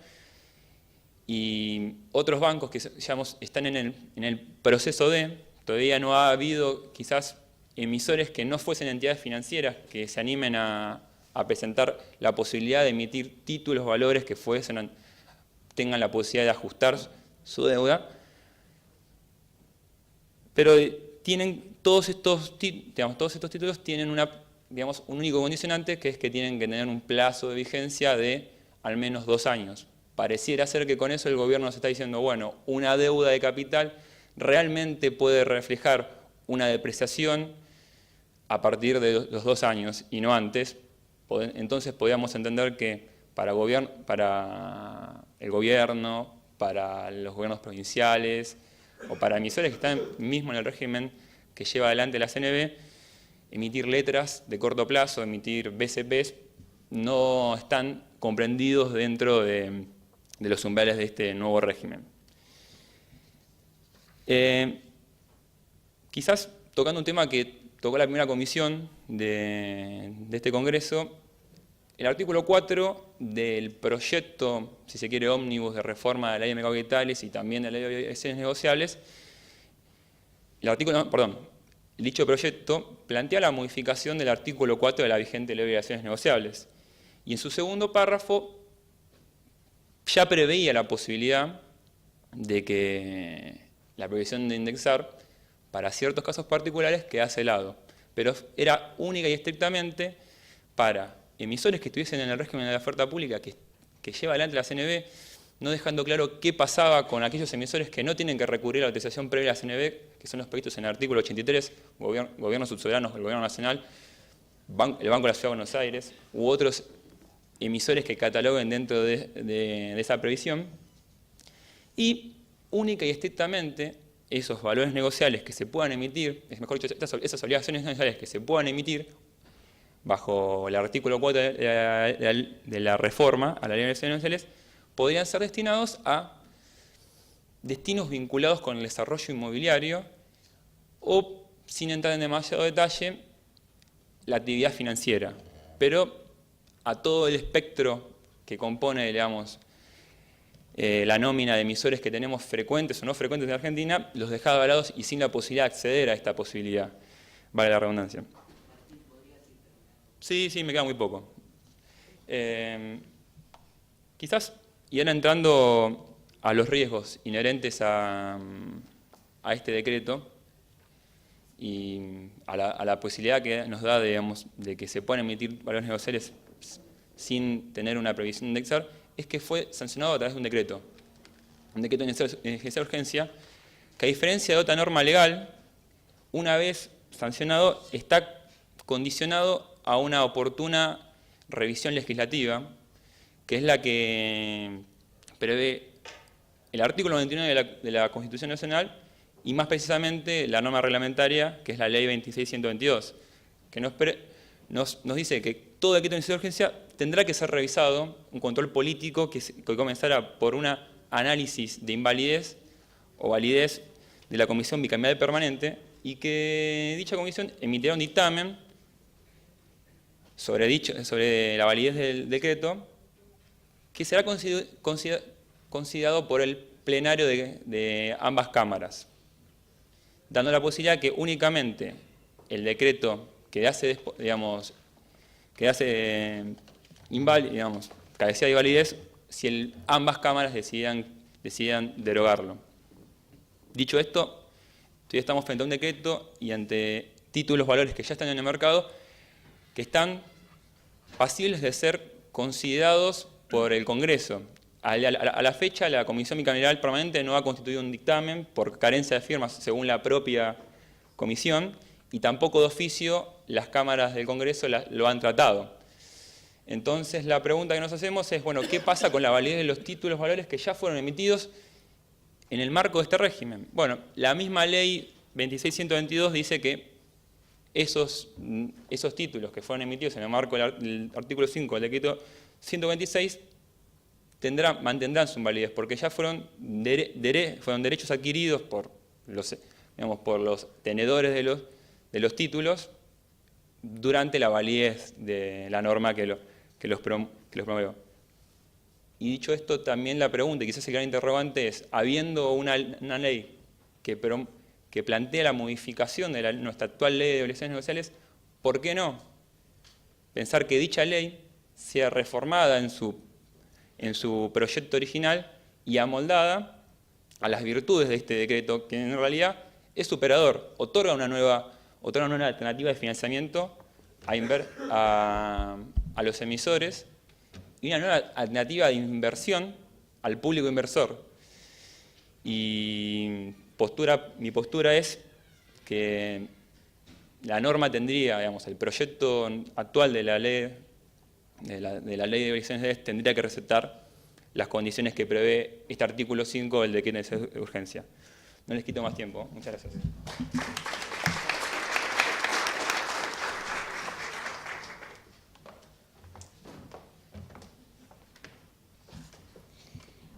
y otros bancos que están en el proceso todavía no ha habido quizás emisores que no fuesen entidades financieras que se animen a presentar la posibilidad de emitir títulos, valores que tengan la posibilidad de ajustar su deuda, pero todos estos títulos tienen un único condicionante, que es que tienen que tener un plazo de vigencia de al menos 2 años. Pareciera ser que con eso el gobierno nos está diciendo, bueno, una deuda de capital realmente puede reflejar una depreciación a partir de los 2 años y no antes. Entonces podríamos entender que para el gobierno, para los gobiernos provinciales o para emisores que están mismo en el régimen que lleva adelante la CNV, emitir letras de corto plazo, emitir BCPs, no están comprendidos dentro de los umbrales de este nuevo régimen. Quizás tocando un tema que tocó la primera comisión de este Congreso, el artículo 4 del proyecto, si se quiere, ómnibus de reforma de la ley de mercados capitales y también de la ley de obligaciones negociables, dicho proyecto plantea la modificación del artículo 4 de la vigente ley de obligaciones negociables. Y en su segundo párrafo ya preveía la posibilidad de que la prohibición de indexar para ciertos casos particulares quedase de lado, pero era única y estrictamente para emisores que estuviesen en el régimen de la oferta pública que lleva adelante la CNV, no dejando claro qué pasaba con aquellos emisores que no tienen que recurrir a la autorización previa a la CNV, que son los previstos en el artículo 83, gobiernos subsoberanos del Gobierno Nacional, el Banco de la Ciudad de Buenos Aires, u otros emisores que cataloguen dentro de esa previsión, y única y estrictamente esos valores negociables que se puedan emitir, mejor dicho, esas obligaciones negociables que se puedan emitir bajo el artículo 4 de la reforma a la ley de obligaciones negociables, podrían ser destinados a destinos vinculados con el desarrollo inmobiliario o, sin entrar en demasiado detalle, la actividad financiera, pero a todo el espectro que compone, digamos, la nómina de emisores que tenemos frecuentes o no frecuentes en Argentina, los deja avalados y sin la posibilidad de acceder a esta posibilidad, vale la redundancia. Sí, me queda muy poco. Quizás, y ahora entrando a los riesgos inherentes a este decreto y a la posibilidad que nos da, digamos, de que se puedan emitir valores negociables sin tener una previsión de indexar, es que fue sancionado a través de un decreto de necesidad de urgencia, que a diferencia de otra norma legal, una vez sancionado, está condicionado a una oportuna revisión legislativa, que es la que prevé el artículo 99 de la Constitución Nacional y más precisamente la norma reglamentaria, que es la Ley 26.122, que nos dice que todo decreto de necesidad de urgencia tendrá que ser revisado, un control político que comenzara por un análisis de invalidez o validez de la Comisión Bicameral Permanente y que dicha comisión emitirá un dictamen sobre la validez del decreto que será considerado por el plenario de ambas cámaras, dando la posibilidad que únicamente el decreto carece de validez si ambas cámaras decidan derogarlo. Dicho esto, todavía estamos frente a un decreto y ante títulos valores que ya están en el mercado que están pasibles de ser considerados por el Congreso. A la fecha, la Comisión Bicameral Permanente no ha constituido un dictamen por carencia de firmas según la propia Comisión y tampoco de oficio las cámaras del Congreso lo han tratado. Entonces, la pregunta que nos hacemos es, bueno, ¿qué pasa con la validez de los títulos valores que ya fueron emitidos en el marco de este régimen? Bueno, la misma ley 26.122 dice que esos títulos que fueron emitidos en el marco del artículo 5 del decreto 126 mantendrán su validez, porque ya fueron derechos adquiridos por los tenedores de los títulos durante la validez de la norma que los promueve. Y dicho esto, también la pregunta, y quizás el gran interrogante es, habiendo una ley que plantea la modificación de nuestra actual ley de obligaciones negociables, ¿por qué no pensar que dicha ley sea reformada en su proyecto original y amoldada a las virtudes de este decreto, que en realidad es superador, otorga una nueva alternativa de financiamiento a los emisores y una nueva alternativa de inversión al público inversor? Y mi postura es que la norma tendría, el proyecto actual de la ley de obligaciones tendría que respetar las condiciones que prevé este artículo 5 del decreto de urgencia. No les quito más tiempo. Muchas gracias.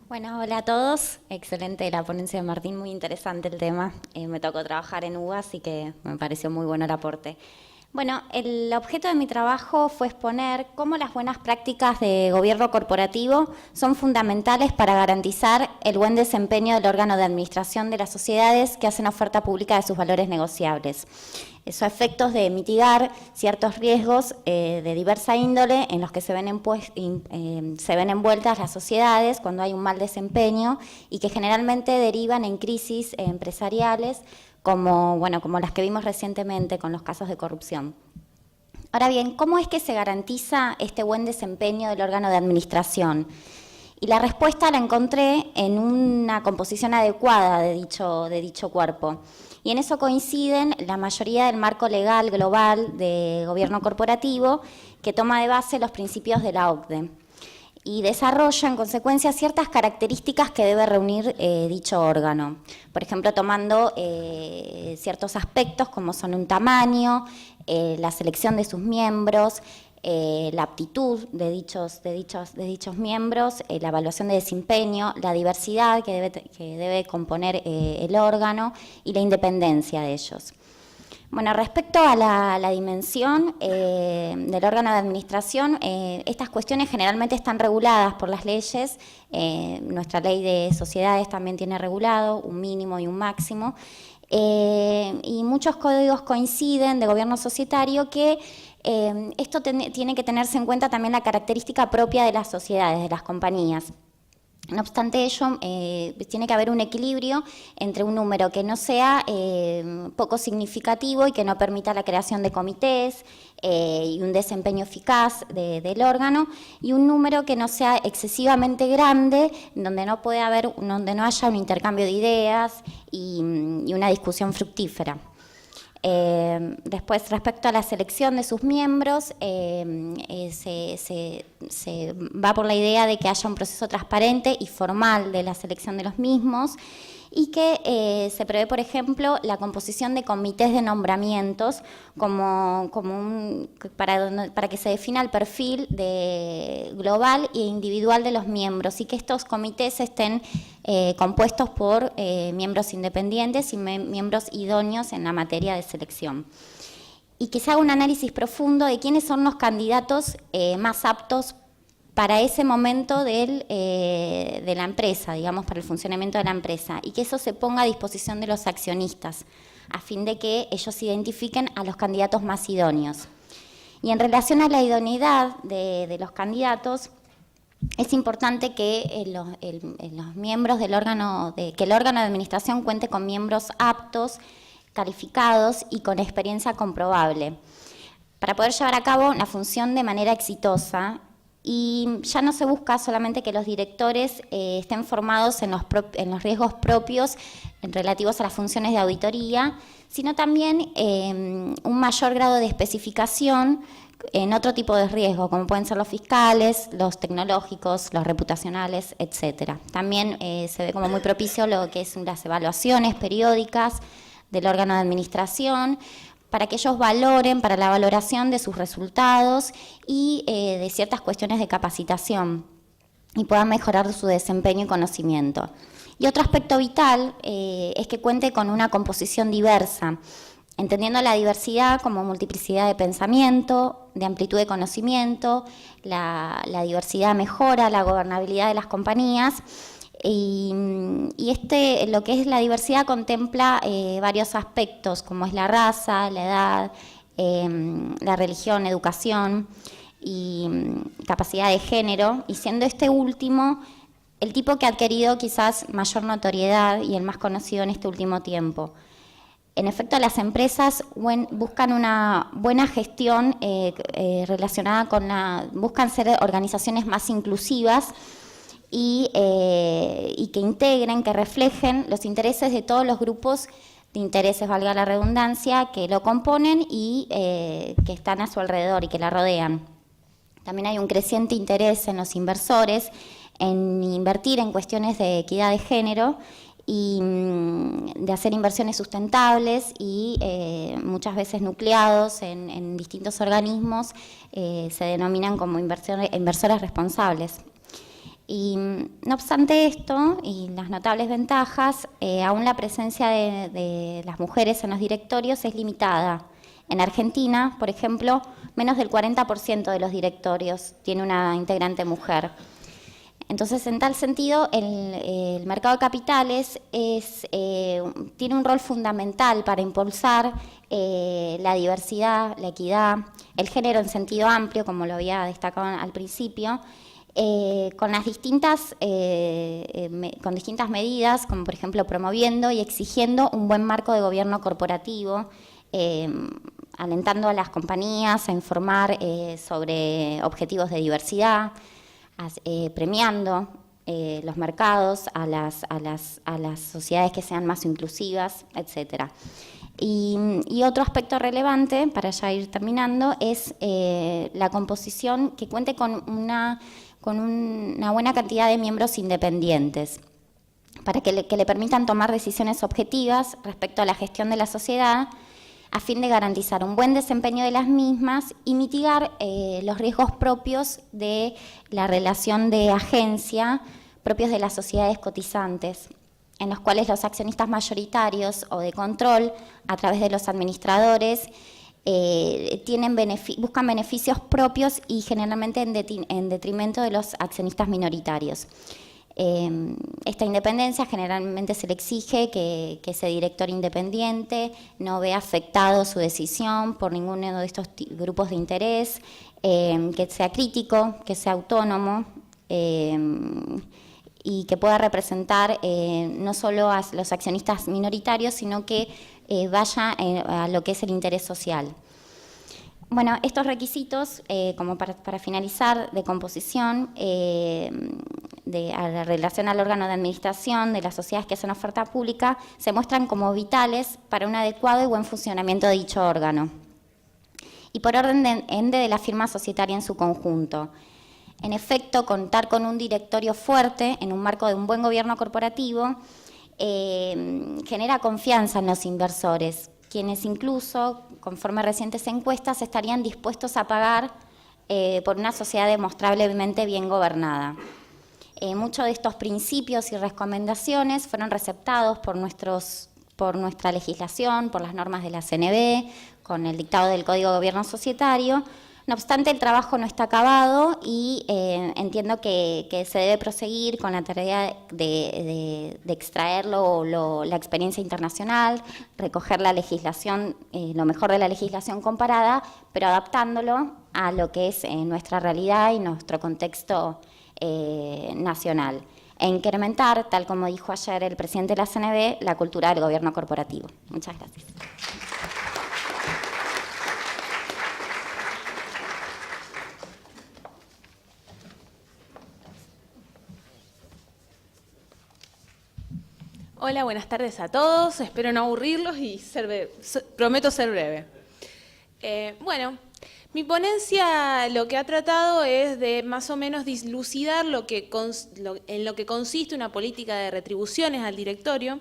Bueno, hola a todos. Excelente la ponencia de Martín, muy interesante el tema. Me tocó trabajar en UBA, así que me pareció muy bueno el aporte. Bueno, el objeto de mi trabajo fue exponer cómo las buenas prácticas de gobierno corporativo son fundamentales para garantizar el buen desempeño del órgano de administración de las sociedades que hacen oferta pública de sus valores negociables. Eso a efectos de mitigar ciertos riesgos de diversa índole en los que se ven envueltas las sociedades cuando hay un mal desempeño y que generalmente derivan en crisis empresariales como las que vimos recientemente con los casos de corrupción. Ahora bien, ¿cómo es que se garantiza este buen desempeño del órgano de administración? Y la respuesta la encontré en una composición adecuada de dicho cuerpo. Y en eso coinciden la mayoría del marco legal global de gobierno corporativo que toma de base los principios de la OCDE y desarrolla en consecuencia ciertas características que debe reunir dicho órgano. Por ejemplo, tomando ciertos aspectos como son un tamaño, la selección de sus miembros, la aptitud de dichos miembros, la evaluación de desempeño, la diversidad que debe componer el órgano y la independencia de ellos. Bueno, respecto a la dimensión del órgano de administración, estas cuestiones generalmente están reguladas por las leyes. Nuestra ley de sociedades también tiene regulado un mínimo y un máximo. Y muchos códigos coinciden de gobierno societario que esto tiene que tenerse en cuenta también la característica propia de las sociedades, de las compañías. No obstante ello, tiene que haber un equilibrio entre un número que no sea poco significativo y que no permita la creación de comités y un desempeño eficaz del órgano, y un número que no sea excesivamente grande, donde no haya un intercambio de ideas y una discusión fructífera. Después, respecto a la selección de sus miembros, se va por la idea de que haya un proceso transparente y formal de la selección de los mismos y que se prevé, por ejemplo, la composición de comités de nombramientos para que se defina el perfil global e individual de los miembros y que estos comités estén compuestos por miembros independientes y miembros idóneos en la materia de selección. Y que se haga un análisis profundo de quiénes son los candidatos más aptos para ese momento de la empresa, digamos, para el funcionamiento de la empresa, y que eso se ponga a disposición de los accionistas, a fin de que ellos identifiquen a los candidatos más idóneos. Y en relación a la idoneidad de los candidatos, es importante que los miembros del órgano, que el órgano de administración cuente con miembros aptos, calificados y con experiencia comprobable, para poder llevar a cabo la función de manera exitosa. Y ya no se busca solamente que los directores estén formados en los riesgos propios relativos a las funciones de auditoría, sino también un mayor grado de especificación en otro tipo de riesgo, como pueden ser los fiscales, los tecnológicos, los reputacionales, etc. También se ve como muy propicio lo que es las evaluaciones periódicas del órgano de administración, para que ellos valoren, para la valoración de sus resultados y de ciertas cuestiones de capacitación y puedan mejorar su desempeño y conocimiento. Y otro aspecto vital es que cuente con una composición diversa, entendiendo la diversidad como multiplicidad de pensamiento, de amplitud de conocimiento, la diversidad mejora la gobernabilidad de las compañías. Y lo que es la diversidad contempla varios aspectos, como es la raza, la edad, la religión, educación y capacidad de género, y siendo este último el tipo que ha adquirido quizás mayor notoriedad y el más conocido en este último tiempo. En efecto, las empresas buscan una buena gestión relacionada buscan ser organizaciones más inclusivas, y que integren, que reflejen los intereses de todos los grupos de intereses, valga la redundancia, que lo componen y que están a su alrededor y que la rodean. También hay un creciente interés en los inversores en invertir en cuestiones de equidad de género y de hacer inversiones sustentables y muchas veces nucleados en distintos organismos, se denominan como inversores responsables. Y no obstante esto, y las notables ventajas, aún la presencia de las mujeres en los directorios es limitada. En Argentina, por ejemplo, menos del 40% de los directorios tiene una integrante mujer. Entonces, en tal sentido, el mercado de capitales tiene un rol fundamental para impulsar la diversidad, la equidad, el género en sentido amplio, como lo había destacado al principio, con distintas medidas, como por ejemplo promoviendo y exigiendo un buen marco de gobierno corporativo, alentando a las compañías a informar sobre objetivos de diversidad, premiando los mercados a las sociedades que sean más inclusivas, etc. Y otro aspecto relevante, para ya ir terminando, es la composición que cuente con una buena cantidad de miembros independientes, para que le permitan tomar decisiones objetivas respecto a la gestión de la sociedad, a fin de garantizar un buen desempeño de las mismas y mitigar los riesgos propios de la relación de agencia, propios de las sociedades cotizantes, en los cuales los accionistas mayoritarios o de control, a través de los administradores, buscan beneficios propios y generalmente en detrimento de los accionistas minoritarios. Esta independencia generalmente se le exige que ese director independiente no vea afectado su decisión por ninguno de estos grupos de interés, que sea crítico, que sea autónomo y que pueda representar no solo a los accionistas minoritarios, sino que vaya a lo que es el interés social. Bueno, estos requisitos, como para finalizar, de composición, a relación al órgano de administración de las sociedades que son oferta pública, se muestran como vitales para un adecuado y buen funcionamiento de dicho órgano. Y por orden de la firma societaria en su conjunto. En efecto, contar con un directorio fuerte en un marco de un buen gobierno corporativo genera confianza en los inversores, quienes incluso, conforme a recientes encuestas, estarían dispuestos a pagar por una sociedad demostrablemente bien gobernada. Muchos de estos principios y recomendaciones fueron receptados por nuestra legislación, por las normas de la CNB, con el dictado del Código de Gobierno Societario. No obstante, el trabajo no está acabado y entiendo que se debe proseguir con la tarea de extraer la experiencia internacional, recoger la legislación, lo mejor de la legislación comparada, pero adaptándolo a lo que es nuestra realidad y nuestro contexto nacional. E incrementar, tal como dijo ayer el presidente de la CNB, la cultura del gobierno corporativo. Muchas gracias. Hola, buenas tardes a todos. Espero no aburrirlos y prometo ser breve. Bueno, mi ponencia lo que ha tratado es de más o menos dilucidar en lo que consiste una política de retribuciones al directorio,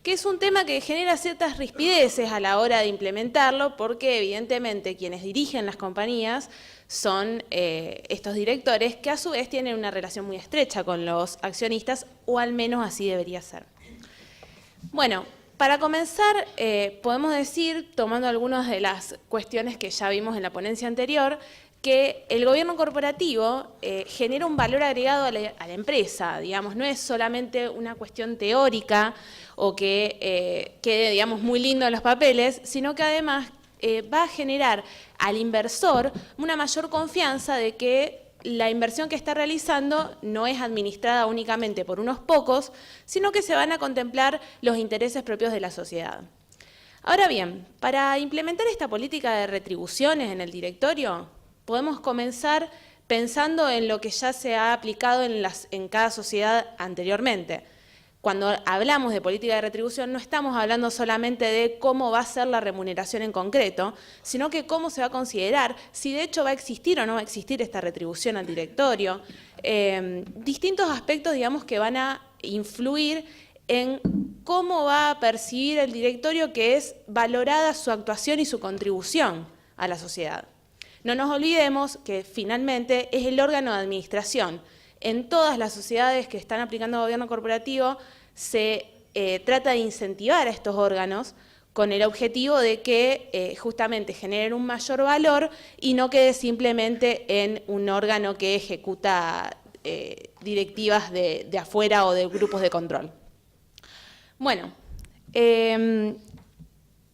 que es un tema que genera ciertas rispideces a la hora de implementarlo, porque evidentemente quienes dirigen las compañías son estos directores, que a su vez tienen una relación muy estrecha con los accionistas, o al menos así debería ser. Bueno, para comenzar, podemos decir, tomando algunas de las cuestiones que ya vimos en la ponencia anterior, que el gobierno corporativo genera un valor agregado a la empresa, digamos, no es solamente una cuestión teórica o que quede, digamos, muy lindo en los papeles, sino que además va a generar al inversor una mayor confianza de que la inversión que está realizando no es administrada únicamente por unos pocos, sino que se van a contemplar los intereses propios de la sociedad. Ahora bien, para implementar esta política de retribuciones en el directorio, podemos comenzar pensando en lo que ya se ha aplicado en cada sociedad anteriormente. cuando hablamos de política de retribución no estamos hablando solamente de cómo va a ser la remuneración en concreto, sino que cómo se va a considerar, si de hecho va a existir o no va a existir esta retribución al directorio, distintos aspectos, digamos, que van a influir en cómo va a percibir el directorio que es valorada su actuación y su contribución a la sociedad. No nos olvidemos que finalmente es el órgano de administración. En todas las sociedades que están aplicando gobierno corporativo se trata de incentivar a estos órganos con el objetivo de que justamente generen un mayor valor y no quede simplemente en un órgano que ejecuta directivas de afuera o de grupos de control. Bueno,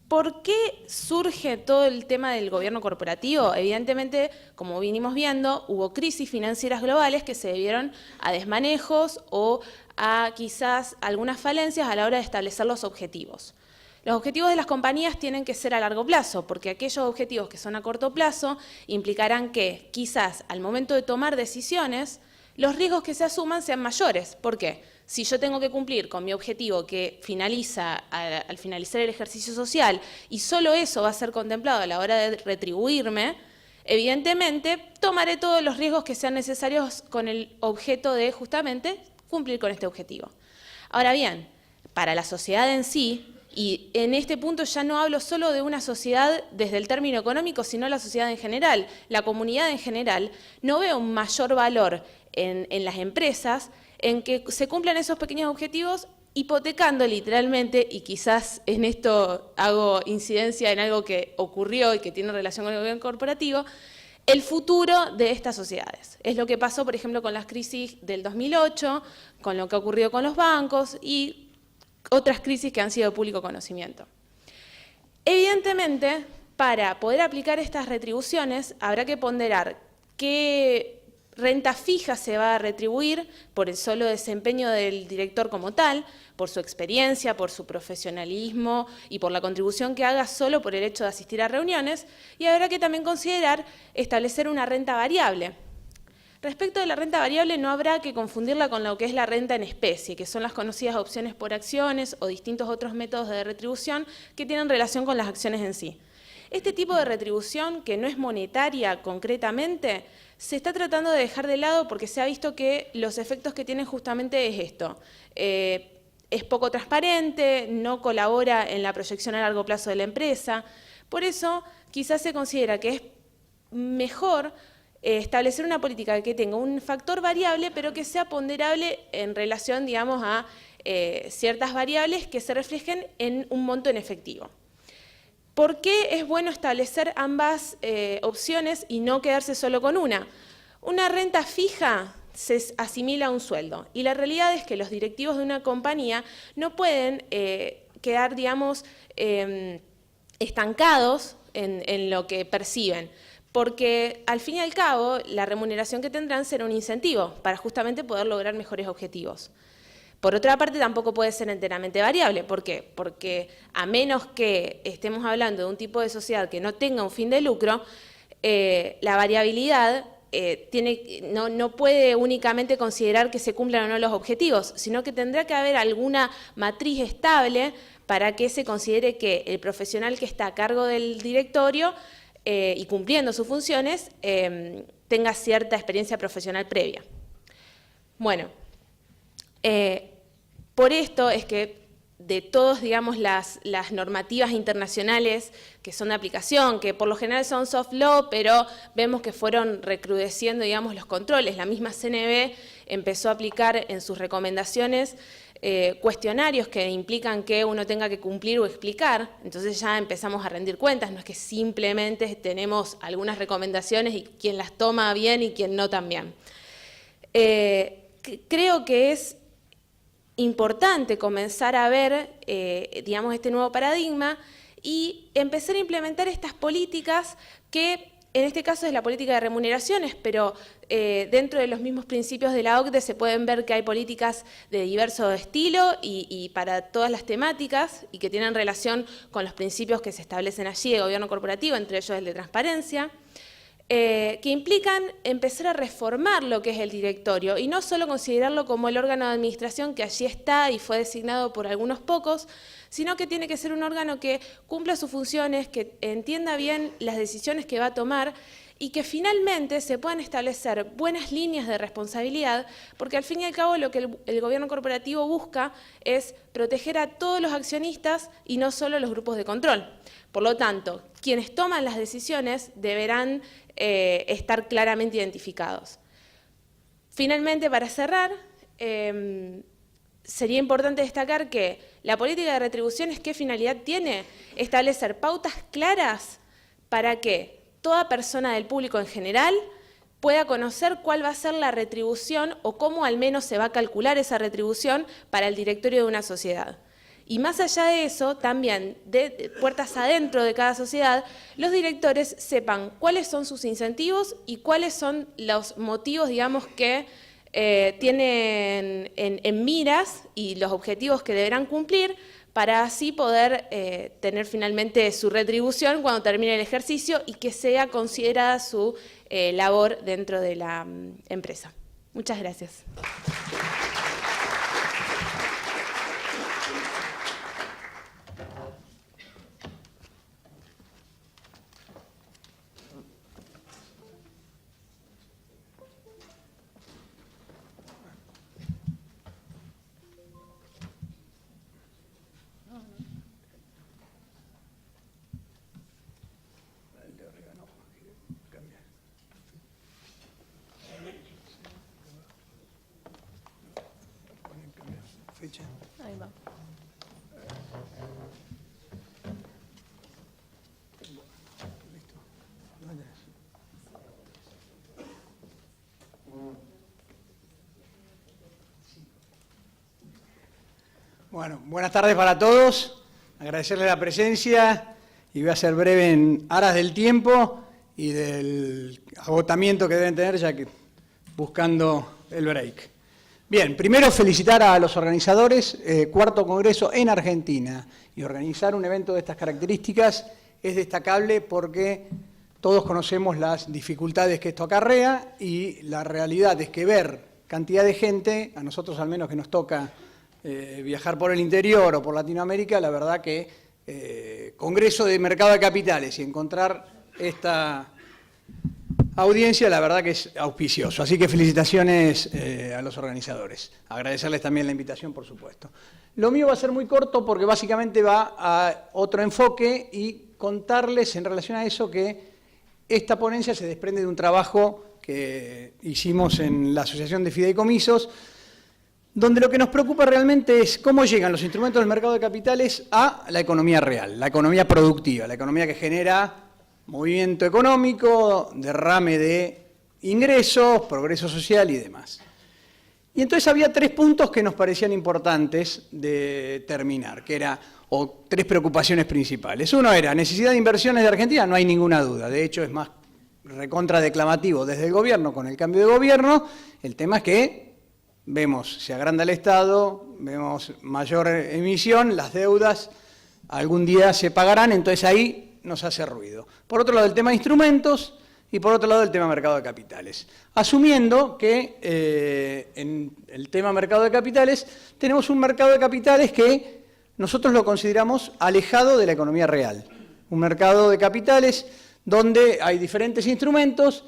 ¿por qué surge todo el tema del gobierno corporativo? Evidentemente, como vinimos viendo, hubo crisis financieras globales que se debieron a desmanejos o a quizás algunas falencias a la hora de establecer los objetivos. Los objetivos de las compañías tienen que ser a largo plazo, porque aquellos objetivos que son a corto plazo implicarán que quizás al momento de tomar decisiones, los riesgos que se asuman sean mayores. ¿Por qué? Si yo tengo que cumplir con mi objetivo que finaliza al finalizar el ejercicio social y solo eso va a ser contemplado a la hora de retribuirme, evidentemente tomaré todos los riesgos que sean necesarios con el objeto de justamente cumplir con este objetivo. Ahora bien, para la sociedad en sí, y en este punto ya no hablo solo de una sociedad desde el término económico, sino la sociedad en general, la comunidad en general, no veo un mayor valor en las empresas en que se cumplan esos pequeños objetivos, hipotecando literalmente, y quizás en esto hago incidencia en algo que ocurrió y que tiene relación con el gobierno corporativo, el futuro de estas sociedades. Es lo que pasó, por ejemplo, con las crisis del 2008, con lo que ha ocurrido con los bancos y otras crisis que han sido de público conocimiento. Evidentemente, para poder aplicar estas retribuciones, habrá que ponderar qué renta fija se va a retribuir por el solo desempeño del director como tal, por su experiencia, por su profesionalismo y por la contribución que haga solo por el hecho de asistir a reuniones, y habrá que también considerar establecer una renta variable. Respecto de la renta variable, no habrá que confundirla con lo que es la renta en especie, que son las conocidas opciones por acciones o distintos otros métodos de retribución que tienen relación con las acciones en sí. Este tipo de retribución, que no es monetaria concretamente, se está tratando de dejar de lado porque se ha visto que los efectos que tienen justamente es esto. Es poco transparente, no colabora en la proyección a largo plazo de la empresa. Por eso, quizás se considera que es mejor establecer una política que tenga un factor variable, pero que sea ponderable en relación, digamos, a ciertas variables que se reflejen en un monto en efectivo. ¿Por qué es bueno establecer ambas opciones y no quedarse solo con una? Una renta fija se asimila a un sueldo, y la realidad es que los directivos de una compañía no pueden quedar, digamos, estancados en lo que perciben, porque al fin y al cabo la remuneración que tendrán será un incentivo para justamente poder lograr mejores objetivos. Por otra parte, tampoco puede ser enteramente variable. ¿Por qué? Porque a menos que estemos hablando de un tipo de sociedad que no tenga un fin de lucro, la variabilidad no puede únicamente considerar que se cumplan o no los objetivos, sino que tendrá que haber alguna matriz estable para que se considere que el profesional que está a cargo del directorio y cumpliendo sus funciones tenga cierta experiencia profesional previa. Bueno, por esto es que de todas, digamos, las normativas internacionales que son de aplicación, que por lo general son soft law, pero vemos que fueron recrudeciendo, digamos, los controles. La misma CNB empezó a aplicar en sus recomendaciones cuestionarios que implican que uno tenga que cumplir o explicar, entonces ya empezamos a rendir cuentas, no es que simplemente tenemos algunas recomendaciones y quien las toma bien y quien no tan bien. Creo que es importante comenzar a ver, digamos, este nuevo paradigma y empezar a implementar estas políticas que, en este caso es la política de remuneraciones, pero dentro de los mismos principios de la OCDE se pueden ver que hay políticas de diverso estilo y para todas las temáticas y que tienen relación con los principios que se establecen allí de gobierno corporativo, entre ellos el de transparencia. que implican empezar a reformar lo que es el directorio y no solo considerarlo como el órgano de administración que allí está y fue designado por algunos pocos, sino que tiene que ser un órgano que cumpla sus funciones, que entienda bien las decisiones que va a tomar y que finalmente se puedan establecer buenas líneas de responsabilidad, porque al fin y al cabo lo que el gobierno corporativo busca es proteger a todos los accionistas y no solo a los grupos de control. Por lo tanto, quienes toman las decisiones deberán estar claramente identificados. Finalmente, para cerrar, sería importante destacar que la política de retribuciones, ¿qué finalidad tiene? Establecer pautas claras para que toda persona del público en general pueda conocer cuál va a ser la retribución o cómo al menos se va a calcular esa retribución para el directorio de una sociedad. Y más allá de eso, también de puertas adentro de cada sociedad, los directores sepan cuáles son sus incentivos y cuáles son los motivos, digamos, que tienen en miras y los objetivos que deberán cumplir para así poder tener finalmente su retribución cuando termine el ejercicio y que sea considerada su labor dentro de la empresa. Muchas gracias. Ahí va. Bueno, buenas tardes para todos. Agradecerles la presencia y voy a ser breve en aras del tiempo y del agotamiento que deben tener ya que buscando el break. Bien, primero felicitar a los organizadores, cuarto congreso en Argentina, y organizar un evento de estas características es destacable porque todos conocemos las dificultades que esto acarrea y la realidad es que ver cantidad de gente, a nosotros al menos que nos toca viajar por el interior o por Latinoamérica, la verdad que congreso de mercado de capitales y encontrar esta audiencia, la verdad que es auspicioso. Así que felicitaciones a los organizadores. Agradecerles también la invitación, por supuesto. Lo mío va a ser muy corto porque básicamente va a otro enfoque y contarles en relación a eso que esta ponencia se desprende de un trabajo que hicimos en la Asociación de Fideicomisos, donde lo que nos preocupa realmente es cómo llegan los instrumentos del mercado de capitales a la economía real, la economía productiva, la economía que genera movimiento económico, derrame de ingresos, progreso social y demás. Y entonces había tres puntos que nos parecían importantes de terminar, que era, o tres preocupaciones principales. Uno era necesidad de inversiones de Argentina, no hay ninguna duda, de hecho es más recontra declamativo desde el gobierno con el cambio de gobierno. El tema es que vemos, se agranda el Estado, vemos mayor emisión, las deudas algún día se pagarán, entonces ahí nos hace ruido. Por otro lado, el tema de instrumentos y por otro lado, el tema mercado de capitales. Asumiendo que en el tema mercado de capitales tenemos un mercado de capitales que nosotros lo consideramos alejado de la economía real. Un mercado de capitales donde hay diferentes instrumentos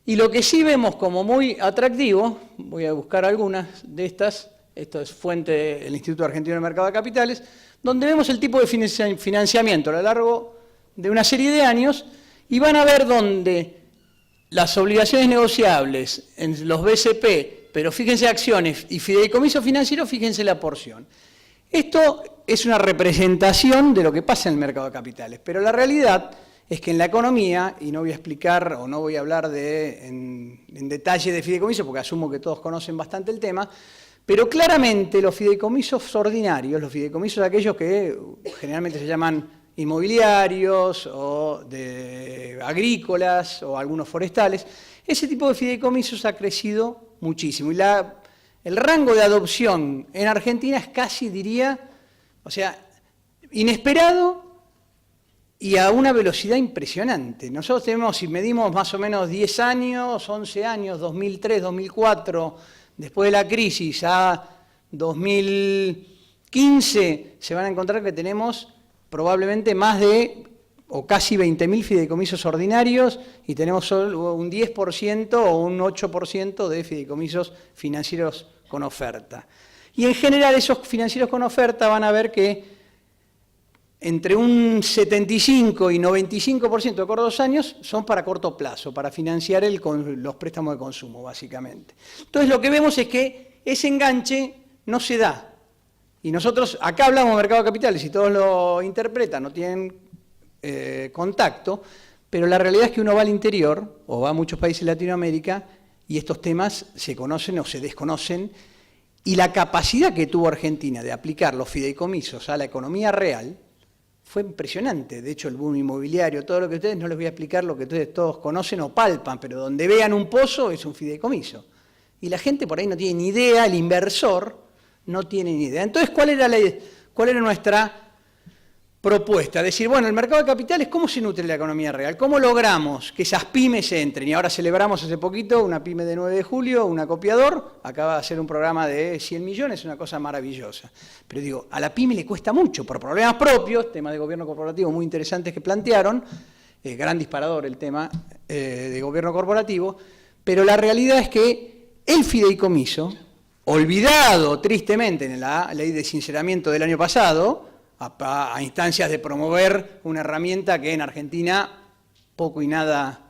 y lo que sí vemos como muy atractivo, voy a buscar algunas de estas, esto es fuente del Instituto Argentino del Mercado de Capitales, donde vemos el tipo de financiamiento a lo largo de una serie de años y van a ver donde las obligaciones negociables en los BCP, pero fíjense acciones y fideicomiso financiero, fíjense la porción. Esto es una representación de lo que pasa en el mercado de capitales, pero la realidad es que en la economía, y no voy a explicar o no voy a hablar en detalle de fideicomiso, porque asumo que todos conocen bastante el tema, pero claramente los fideicomisos ordinarios, los fideicomisos aquellos que generalmente se llaman inmobiliarios o de agrícolas o algunos forestales, ese tipo de fideicomisos ha crecido muchísimo. Y el rango de adopción en Argentina es casi, diría, o sea, inesperado y a una velocidad impresionante. Nosotros tenemos, si medimos más o menos 10 años, 11 años, 2003, 2004, después de la crisis a 2015, se van a encontrar que tenemos probablemente más de o casi 20.000 fideicomisos ordinarios y tenemos solo un 10% o un 8% de fideicomisos financieros con oferta. Y en general esos financieros con oferta van a ver que entre un 75 y 95% de acuerdo a 2 años son para corto plazo, para financiar los préstamos de consumo, básicamente. Entonces lo que vemos es que ese enganche no se da. Y nosotros acá hablamos de mercado de capitales y todos lo interpretan, no tienen contacto, pero la realidad es que uno va al interior o va a muchos países de Latinoamérica y estos temas se conocen o se desconocen, y la capacidad que tuvo Argentina de aplicar los fideicomisos a la economía real fue impresionante. De hecho, el boom inmobiliario, todo lo que ustedes, no les voy a explicar lo que ustedes todos conocen o palpan, pero donde vean un pozo es un fideicomiso. Y la gente por ahí no tiene ni idea, el inversor no tiene ni idea. Entonces, ¿cuál era nuestra propuesta? Decir, bueno, el mercado de capitales, ¿cómo se nutre la economía real? ¿Cómo logramos que esas pymes entren? Y ahora celebramos hace poquito una pyme de 9 de julio, un acopiador, acaba de hacer un programa de 100 millones, una cosa maravillosa. Pero digo, a la pyme le cuesta mucho, por problemas propios, temas de gobierno corporativo muy interesantes que plantearon, gran disparador el tema de gobierno corporativo, pero la realidad es que el fideicomiso, olvidado tristemente en la ley de sinceramiento del año pasado, a instancias de promover una herramienta que en Argentina poco y nada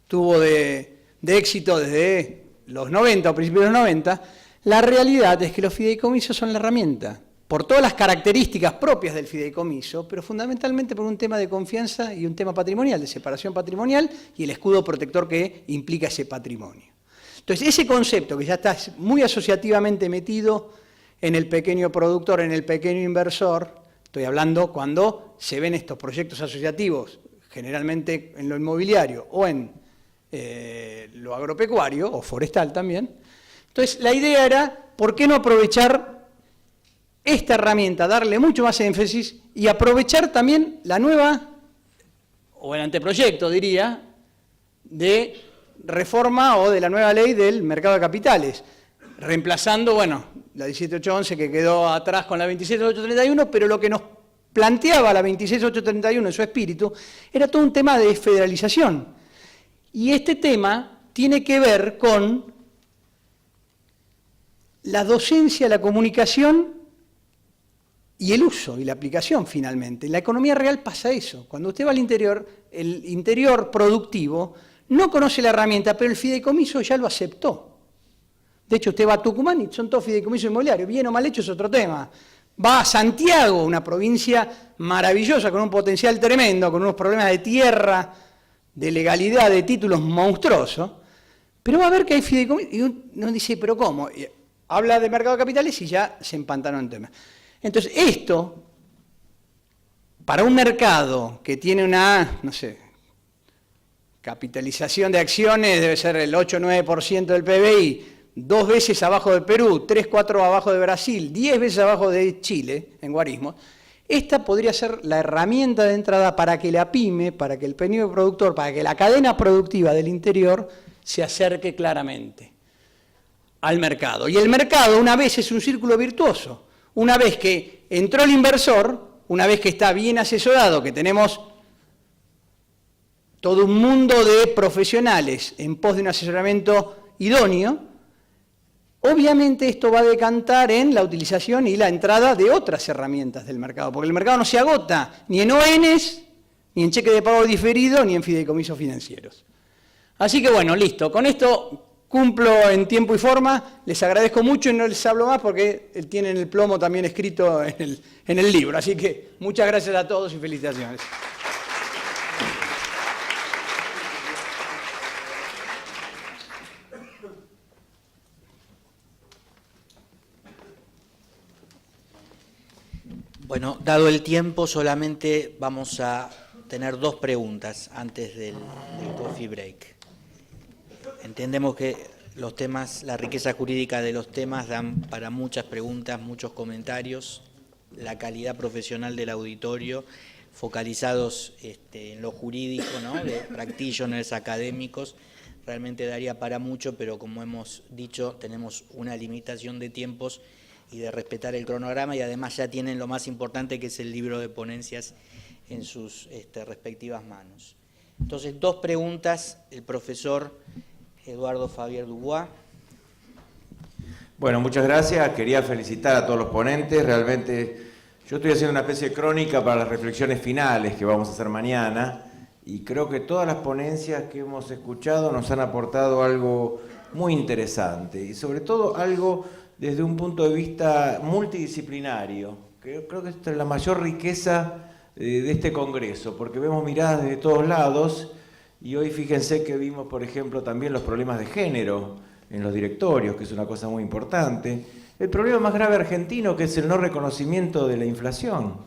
tuvo de éxito desde los 90 o principios de los 90, la realidad es que los fideicomisos son la herramienta, por todas las características propias del fideicomiso, pero fundamentalmente por un tema de confianza y un tema patrimonial, de separación patrimonial y el escudo protector que implica ese patrimonio. Entonces, ese concepto que ya está muy asociativamente metido en el pequeño productor, en el pequeño inversor, estoy hablando cuando se ven estos proyectos asociativos, generalmente en lo inmobiliario o en lo agropecuario o forestal también. Entonces, la idea era, ¿por qué no aprovechar esta herramienta, darle mucho más énfasis y aprovechar también la nueva, o el anteproyecto diría, de reforma o de la nueva ley del mercado de capitales, reemplazando, bueno, la 17811 que quedó atrás con la 26831, pero lo que nos planteaba la 26831 en su espíritu era todo un tema de federalización. Y este tema tiene que ver con la docencia, la comunicación y el uso y la aplicación finalmente. En la economía real pasa eso. Cuando usted va al interior, el interior productivo no conoce la herramienta, pero el fideicomiso ya lo aceptó. De hecho, usted va a Tucumán y son todos fideicomisos inmobiliarios. Bien o mal hecho es otro tema. Va a Santiago, una provincia maravillosa, con un potencial tremendo, con unos problemas de tierra, de legalidad, de títulos monstruosos, pero va a ver que hay fideicomisos. Y uno dice, ¿pero cómo? Y habla de mercado de capitales y ya se empantanó en tema. Entonces, esto, para un mercado que tiene una, no sé, capitalización de acciones, debe ser el 8 o 9% del PBI, 2 veces abajo de Perú, 3, 4 abajo de Brasil, 10 veces abajo de Chile, en guarismos, esta podría ser la herramienta de entrada para que la pyme, para que el pequeño productor, para que la cadena productiva del interior se acerque claramente al mercado. Y el mercado, una vez, es un círculo virtuoso. Una vez que entró el inversor, una vez que está bien asesorado, que tenemos todo un mundo de profesionales en pos de un asesoramiento idóneo, obviamente esto va a decantar en la utilización y la entrada de otras herramientas del mercado, porque el mercado no se agota ni en ONs, ni en cheque de pago diferido, ni en fideicomisos financieros. Así que bueno, listo. Con esto cumplo en tiempo y forma. Les agradezco mucho y no les hablo más porque tienen el plomo también escrito en el libro. Así que muchas gracias a todos y felicitaciones. Bueno, dado el tiempo, solamente vamos a tener 2 preguntas antes del coffee break. Entendemos que los temas, la riqueza jurídica de los temas dan para muchas preguntas, muchos comentarios, la calidad profesional del auditorio focalizados en lo jurídico, ¿no? De practitioners académicos, realmente daría para mucho, pero como hemos dicho, tenemos una limitación de tiempos y de respetar el cronograma, y además ya tienen lo más importante, que es el libro de ponencias en sus respectivas manos. Entonces, 2 preguntas, el profesor Eduardo Fabier Dubois. Bueno, muchas gracias. Quería felicitar a todos los ponentes. Realmente yo estoy haciendo una especie de crónica para las reflexiones finales que vamos a hacer mañana, y creo que todas las ponencias que hemos escuchado nos han aportado algo muy interesante, y sobre todo algo desde un punto de vista multidisciplinario. Creo que esta es la mayor riqueza de este congreso, porque vemos miradas desde todos lados, y hoy fíjense que vimos, por ejemplo, también los problemas de género en los directorios, que es una cosa muy importante. El problema más grave argentino, que es el no reconocimiento de la inflación.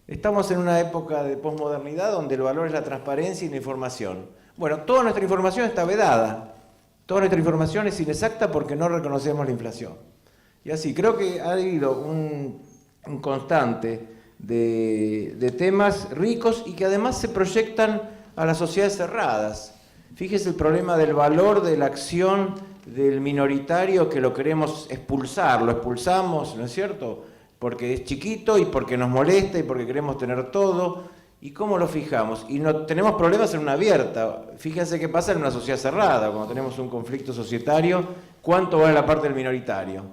Estamos en una época de posmodernidad donde el valor es la transparencia y la información. Bueno, toda nuestra información está vedada. Toda nuestra información es inexacta porque no reconocemos la inflación. Y así, creo que ha habido un constante de temas ricos y que además se proyectan a las sociedades cerradas. Fíjese el problema del valor de la acción del minoritario, que lo queremos expulsar, lo expulsamos, ¿no es cierto?, porque es chiquito y porque nos molesta y porque queremos tener todo. ¿Y cómo lo fijamos? Y no tenemos problemas en una abierta. Fíjense qué pasa en una sociedad cerrada, cuando tenemos un conflicto societario, ¿cuánto vale la parte del minoritario?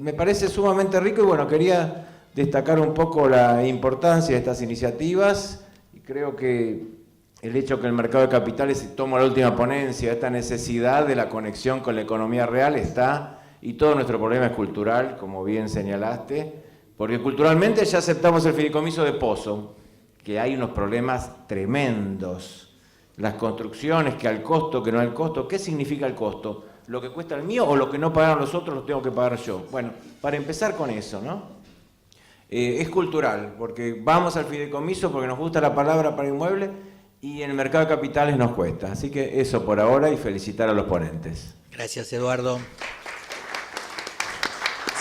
Me parece sumamente rico, y bueno, quería destacar un poco la importancia de estas iniciativas, y creo que el hecho que el mercado de capitales, y tomo la última ponencia, esta necesidad de la conexión con la economía real está, y todo nuestro problema es cultural, como bien señalaste, porque culturalmente ya aceptamos el fideicomiso de Pozo, que hay unos problemas tremendos. Las construcciones, que al costo, que no al costo. ¿Qué significa el costo? ¿Lo que cuesta el mío o lo que no pagaron los otros lo tengo que pagar yo? Bueno, para empezar con eso, ¿no? Es cultural, porque vamos al fideicomiso porque nos gusta la palabra para inmueble, y en el mercado de capitales nos cuesta. Así que eso por ahora, y felicitar a los ponentes. Gracias, Eduardo.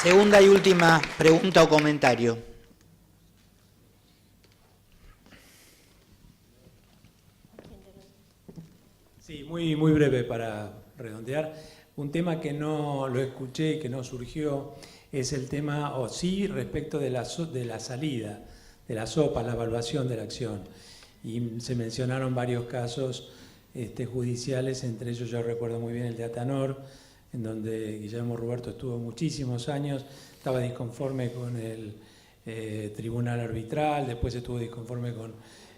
Segunda y última pregunta o comentario. Sí, muy breve para redondear. Un tema que no lo escuché y que no surgió es el tema, o sí, respecto de la salida, de la SOPA, la evaluación de la acción. Y se mencionaron varios casos judiciales, entre ellos yo recuerdo muy bien el de Atanor, en donde Guillermo Ruberto estuvo muchísimos años, estaba disconforme con el tribunal arbitral, después estuvo disconforme con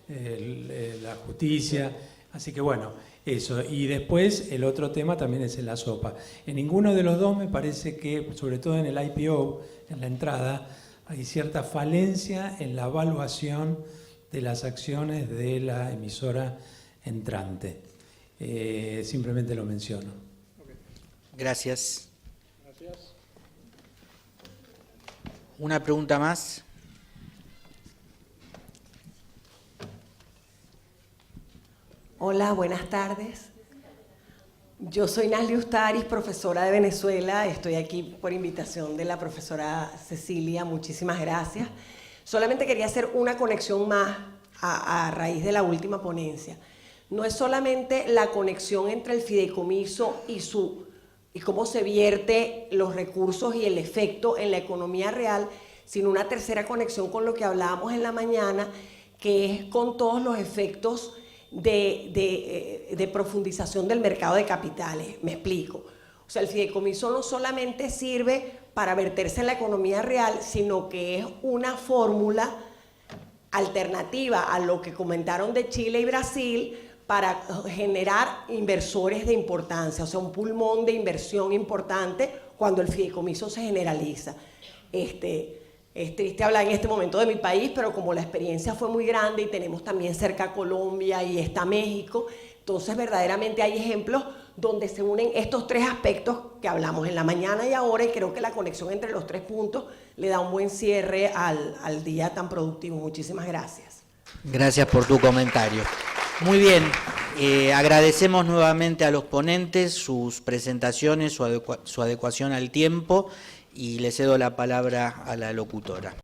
la justicia, así que bueno, eso. Y después el otro tema también es en la SOPA. En ninguno de los dos me parece que, sobre todo en el IPO, en la entrada, hay cierta falencia en la evaluación de las acciones de la emisora entrante. Simplemente lo menciono. Gracias. ¿Una pregunta más? Hola, buenas tardes. Yo soy Nasli Ustaris, profesora de Venezuela. Estoy aquí por invitación de la profesora Cecilia. Muchísimas gracias. Solamente quería hacer una conexión más a raíz de la última ponencia. No es solamente la conexión entre el fideicomiso y cómo se vierte los recursos y el efecto en la economía real, sino una tercera conexión con lo que hablábamos en la mañana, que es con todos los efectos de profundización del mercado de capitales. Me explico. O sea, el fideicomiso no solamente sirve para verterse en la economía real, sino que es una fórmula alternativa a lo que comentaron de Chile y Brasil para generar inversores de importancia, o sea, un pulmón de inversión importante cuando el fideicomiso se generaliza. Es triste hablar en este momento de mi país, pero como la experiencia fue muy grande y tenemos también cerca a Colombia y está México, entonces verdaderamente hay ejemplos donde se unen estos tres aspectos que hablamos en la mañana y ahora, y creo que la conexión entre los tres puntos le da un buen cierre al día tan productivo. Muchísimas gracias. Gracias por tu comentario. Muy bien, agradecemos nuevamente a los ponentes sus presentaciones, su adecuación al tiempo, y le cedo la palabra a la locutora.